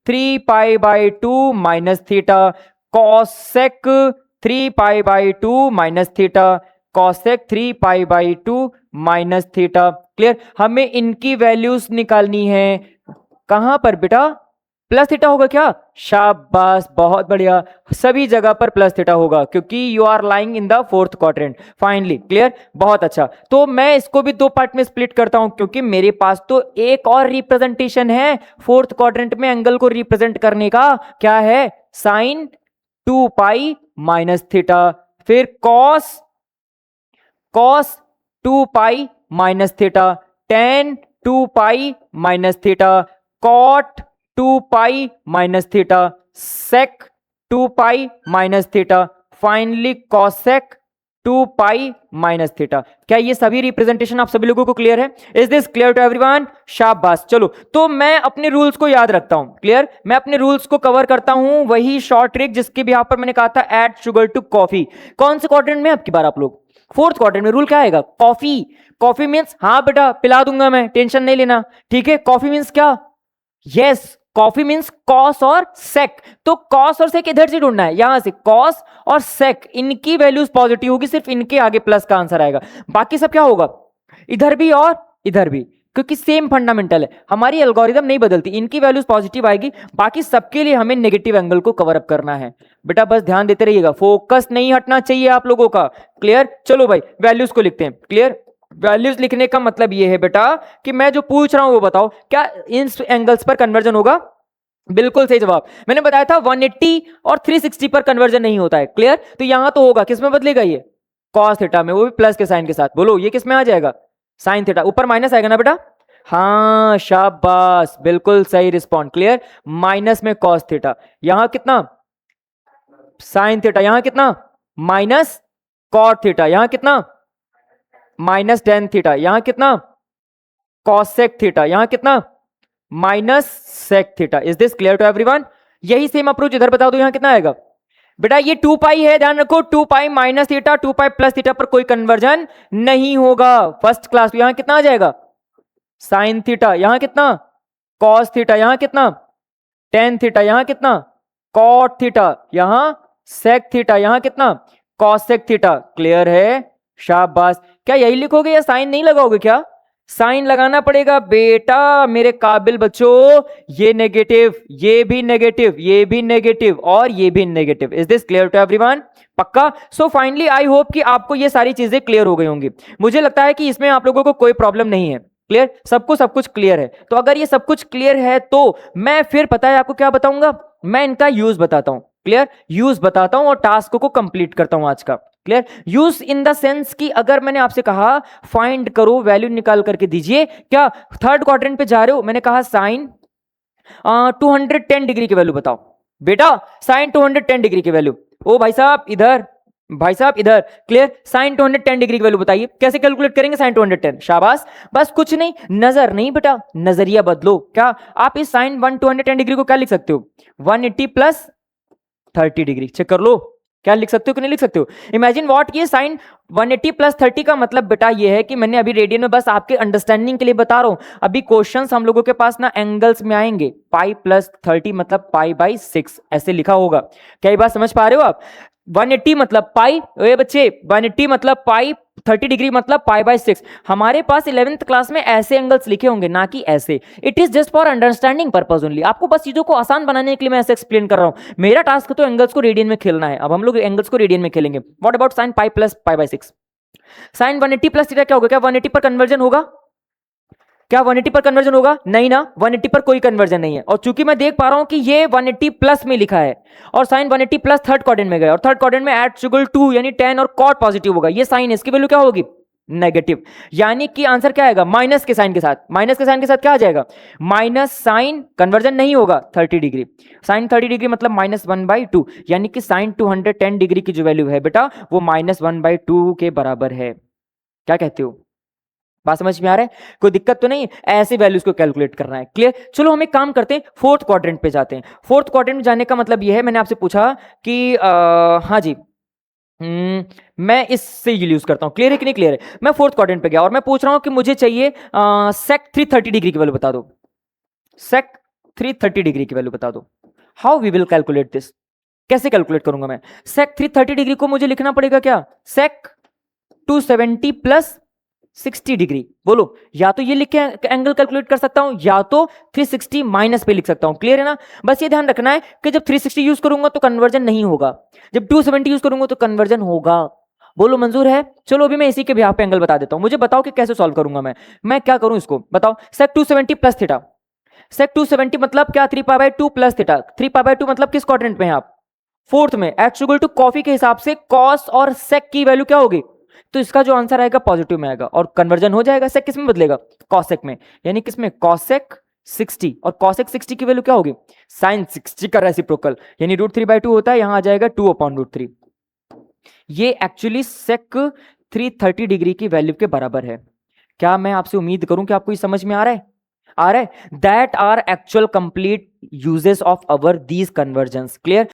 3π/2 minus theta, cosec 3π/2 minus theta, cosec 3π/2 minus theta. Clear, हमें इनकी वैल्यूज निकालनी है। कहां पर बेटा, प्लस थीटा होगा क्या, शाबाश बहुत बढ़िया, सभी जगह पर प्लस थीटा होगा क्योंकि you are lying in the fourth quadrant. Finally clear, बहुत अच्छा। तो मैं इसको भी दो पार्ट में स्प्लिट करता हूं क्योंकि मेरे पास तो एक और रिप्रेजेंटेशन है फोर्थ क्वाड्रेंट में एंगल को रिप्रेजेंट करने का। क्या है, साइन 2π माइनस थीटा, फिर cos 2π minus theta, tan 2π minus theta, cot 2π minus theta, sec 2π minus theta, finally cosec 2π minus theta. क्या ये सभी रिप्रेजेंटेशन आप सभी लोगों को क्लियर है? Is this clear to everyone? शाबाश। चलो तो मैं अपने रूल्स को याद रखता हूं। क्लियर, मैं अपने रूल्स को कवर करता हूं, वही शॉर्ट ट्रिक जिसके भी यहां पर मैंने कहा था ऐड शुगर टू कॉफी। कौन से क्वाड्रेंट में आपकी बार आप लोग, फोर्थ क्वाड्रेंट में। रूल क्या आएगा, कॉफी। कॉफी मींस, हाँ बेटा पिला दूंगा मैं, टेंशन नहीं लेना। ठीक है, कॉफी मींस क्या, यस कॉफी मींस कॉस और सेक। तो कॉस और सेक इधर से ढूंढना है, यहां से कॉस और सेक, इनकी वैल्यूज पॉजिटिव होगी, सिर्फ इनके आगे प्लस का आंसर आएगा। बाकी सब क्या होगा, इधर भी और इधर भी, क्योंकि सेम फंडामेंटल है, हमारी एल्गोरिदम नहीं बदलती, इनकी वैल्यूज पॉजिटिव आएगी, बाकी सबके लिए हमें नेगेटिव एंगल को कवर अप करना है। बेटा बस ध्यान देते रहिएगा, फोकस नहीं हटना चाहिए आप लोगों का। क्लियर, चलो भाई वैल्यूज को लिखते हैं। क्लियर, वैल्यूज लिखने का मतलब यह है बेटा कि मैं जो पूछ रहा हूं वो बताओ, क्या इन एंगल्स पर कन्वर्जन होगा? बिल्कुल सही जवाब। मैंने बताया था 180 और 360 पर कन्वर्जन नहीं होता है। क्लियर, तो यहां तो होगा, किस में बदलेगा ये, कॉस थीटा में, वो भी प्लस के साइन के साथ। बोलो ये किस में आ जाएगा, साइन थीटा। ऊपर माइनस आएगा ना बेटा, हाँ शाबाश बिल्कुल सही रिस्पॉन्ड। क्लियर, माइनस में कॉस थीटा, यहां कितना साइन थीटा, यहां कितना माइनस कॉट थीटा, यहां कितना माइनस टेन थीटा, यहां कितना कॉसेक थीटा, यहां कितना minus sec theta. Is this clear to everyone? यही सेम अप्रोच इधर बता दो, यहां कितना आएगा बेटा, ये 2π है, ध्यान रखो 2π माइनस थीटा 2π प्लस थीटा पर कोई कन्वर्जन नहीं होगा। फर्स्ट क्लास, यहां कितना आ जाएगा साइन थीटा, यहां कितना कॉस थीटा, यहां कितना टेन थीटा, यहां कितना कॉट थीटा, यहां सेक थीटा, यहां कितना कॉसेक थीटा। क्लियर है, शाबाश। क्या यही लिखोगे या साइन नहीं लगाओगे? क्या साइन लगाना पड़ेगा बेटा मेरे काबिल बच्चों, ये नेगेटिव, ये भी नेगेटिव, ये भी नेगेटिव और ये भी negative. Is this clear to everyone? पक्का? सो फाइनली आई होप कि आपको ये सारी चीजें क्लियर हो गई होंगी। मुझे लगता है कि इसमें आप लोगों को कोई प्रॉब्लम नहीं है। क्लियर, सबको सब कुछ क्लियर है। तो अगर ये सब कुछ क्लियर है तो मैं फिर पता है आपको क्या बताऊंगा, मैं इनका यूज बताता हूं। क्लियर, यूज बताता हूं और टास्क को कंप्लीट करता हूं आज का। Clear, use in the sense कि अगर मैंने आपसे कहा फाइंड करो, वैल्यू निकाल करके दीजिए, क्या थर्ड क्वाड्रेंट पे जा रहे हो, मैंने कहा साइन 210 डिग्री की वैल्यू बताओ, बेटा साइन 210 डिग्री की वैल्यू, ओ भाई साहब इधर, भाई साहब इधर, क्लियर, साइन 210 डिग्री की वैल्यू बताइए, कैसे कैलकुलेट करेंगे साइन 210, शाबाश, बस कुछ नहीं, नजर नहीं बेटा, नजरिया बदलो, क्या आप इस साइन 210 डिग्री को क्या लिख सकते हो, 180 प्लस 30 डिग्री, चेक कर लो, क्या लिख सकते हो कि नहीं लिख सकते हो, इमेजिन व्हाट, ये साइन 180 प्लस 30 का मतलब बेटा ये है कि मैंने अभी रेडियन में बस आपके अंडरस्टैंडिंग के लिए बता रहा हूं, अभी क्वेश्चंस हम लोगों के पास ना एंगल्स में आएंगे, पाई प्लस 30 मतलब पाई बाई 6 ऐसे लिखा होगा, क्या ये बात समझ पा रहे हो आप, 180 मतलब पाई, ये बच्चे 180 मतलब पाई, 30 डिग्री मतलब पाई बाई 6, हमारे पास 11th क्लास में ऐसे एंगल्स लिखे होंगे, ना कि ऐसे, it is just for understanding purpose only, आपको बस चीजों को आसान बनाने के लिए मैं ऐसे एक्सप्लेन कर रहा हूं, मेरा टास्क तो एंगल्स को रेडियन में खेलना है, अब हम लोग एंगल्स को रेडियन में खेलेंगे, what about sine pi plus pi by 6, sine 180 plus theta क्या होगा, क्या 180 पर कन्वर्जन होगा, क्या 180 पर कन्वर्जन होगा, नहीं ना, 180 पर कोई कन्वर्जन नहीं है, और चूंकि मैं देख पा रहा हूं कि ये 180 प्लस में लिखा है और साइन 180 प्लस थर्ड क्वाड्रेंट में गया, और थर्ड क्वाड्रेंट में एट शुगल 2 यानी 10 और कॉट पॉजिटिव होगा, ये साइन इसकी वैल्यू क्या होगी, नेगेटिव, यानी कि आंसर क्या आएगा, माइनस के साइन के साथ, माइनस के साइन के साथ क्या आ जाएगा, माइनस साइन कन्वर्जन नहीं होगा 30 डिग्री, साइन 30 डिग्री मतलब -1/2, यानी कि साइन 210 डिग्री की जो वैल्यू है बेटा वो -1/2 के बराबर है, क्या कहते हो, बात समझ में आ रहा है, कोई दिक्कत तो नहीं, ऐसे वैल्यूज को कैलकुलेट करना है, क्लियर, चलो हम एक काम करते हैं, फोर्थ क्वाड्रेंट पे जाते हैं, फोर्थ क्वाड्रेंट में जाने का मतलब यह है, मैंने आपसे पूछा कि हाँ जी, मैं इससे यूज करता हूं, क्लियर है कि नहीं क्लियर है, मैं फोर्थ क्वाड्रेंट पे गया और मैं पूछ रहा हूं कि मुझे चाहिए सेक 330 डिग्री की वैल्यू बता दो, सेक 330 डिग्री की वैल्यू बता दो, how we will calculate this, कैसे कैलकुलेट करूंगा मैं, सेक 330 डिग्री को मुझे लिखना पड़ेगा क्या, सेक 270 प्लस 60 डिग्री, बोलो, या तो ये लिख के एंगल कैलकुलेट कर सकता हूं, या तो 360 माइनस पे लिख सकता हूं, क्लियर है ना, बस ये ध्यान रखना है कि जब 360 यूज करूंगा तो कन्वर्जन नहीं होगा, जब 270 यूज करूंगा तो कन्वर्जन होगा, बोलो मंजूर है, चलो अभी मैं इसी के बिहाफ पे एंगल बता देता हूं, मुझे बताओ कि कैसे सॉल्व करूंगा मैं क्या करूं इसको बताओ, सेक 270 प्लस थीटा, सेक 270 मतलब क्या, 3π/2 प्लस थीटा, 3π/2 मतलब किस क्वाड्रेंट में है आप, फोर्थ में, एट इक्वल टू कॉफी के हिसाब से कॉस और सेक की वैल्यू क्या होगी, तो इसका जो आंसर आएगा पॉजिटिव में आएगा और कन्वर्जन हो जाएगा, सेक किस में बदलेगा, कॉसेक में, यानी किसमें, कॉसेक 60, और कॉसेक 60 की वैल्यू क्या होगी, साइन 60 का रेसिप्रोकल, यानी √3/2 होता है, यहां आ जाएगा 2/√3, ये एक्चुअली सेक 330 डिग्री की वैल्यू के बराबर है, क्या मैं आपसे उम्मीद करूं कि आपको ये समझ में आ रहा है, that are actual complete uses of our these conversions, clear.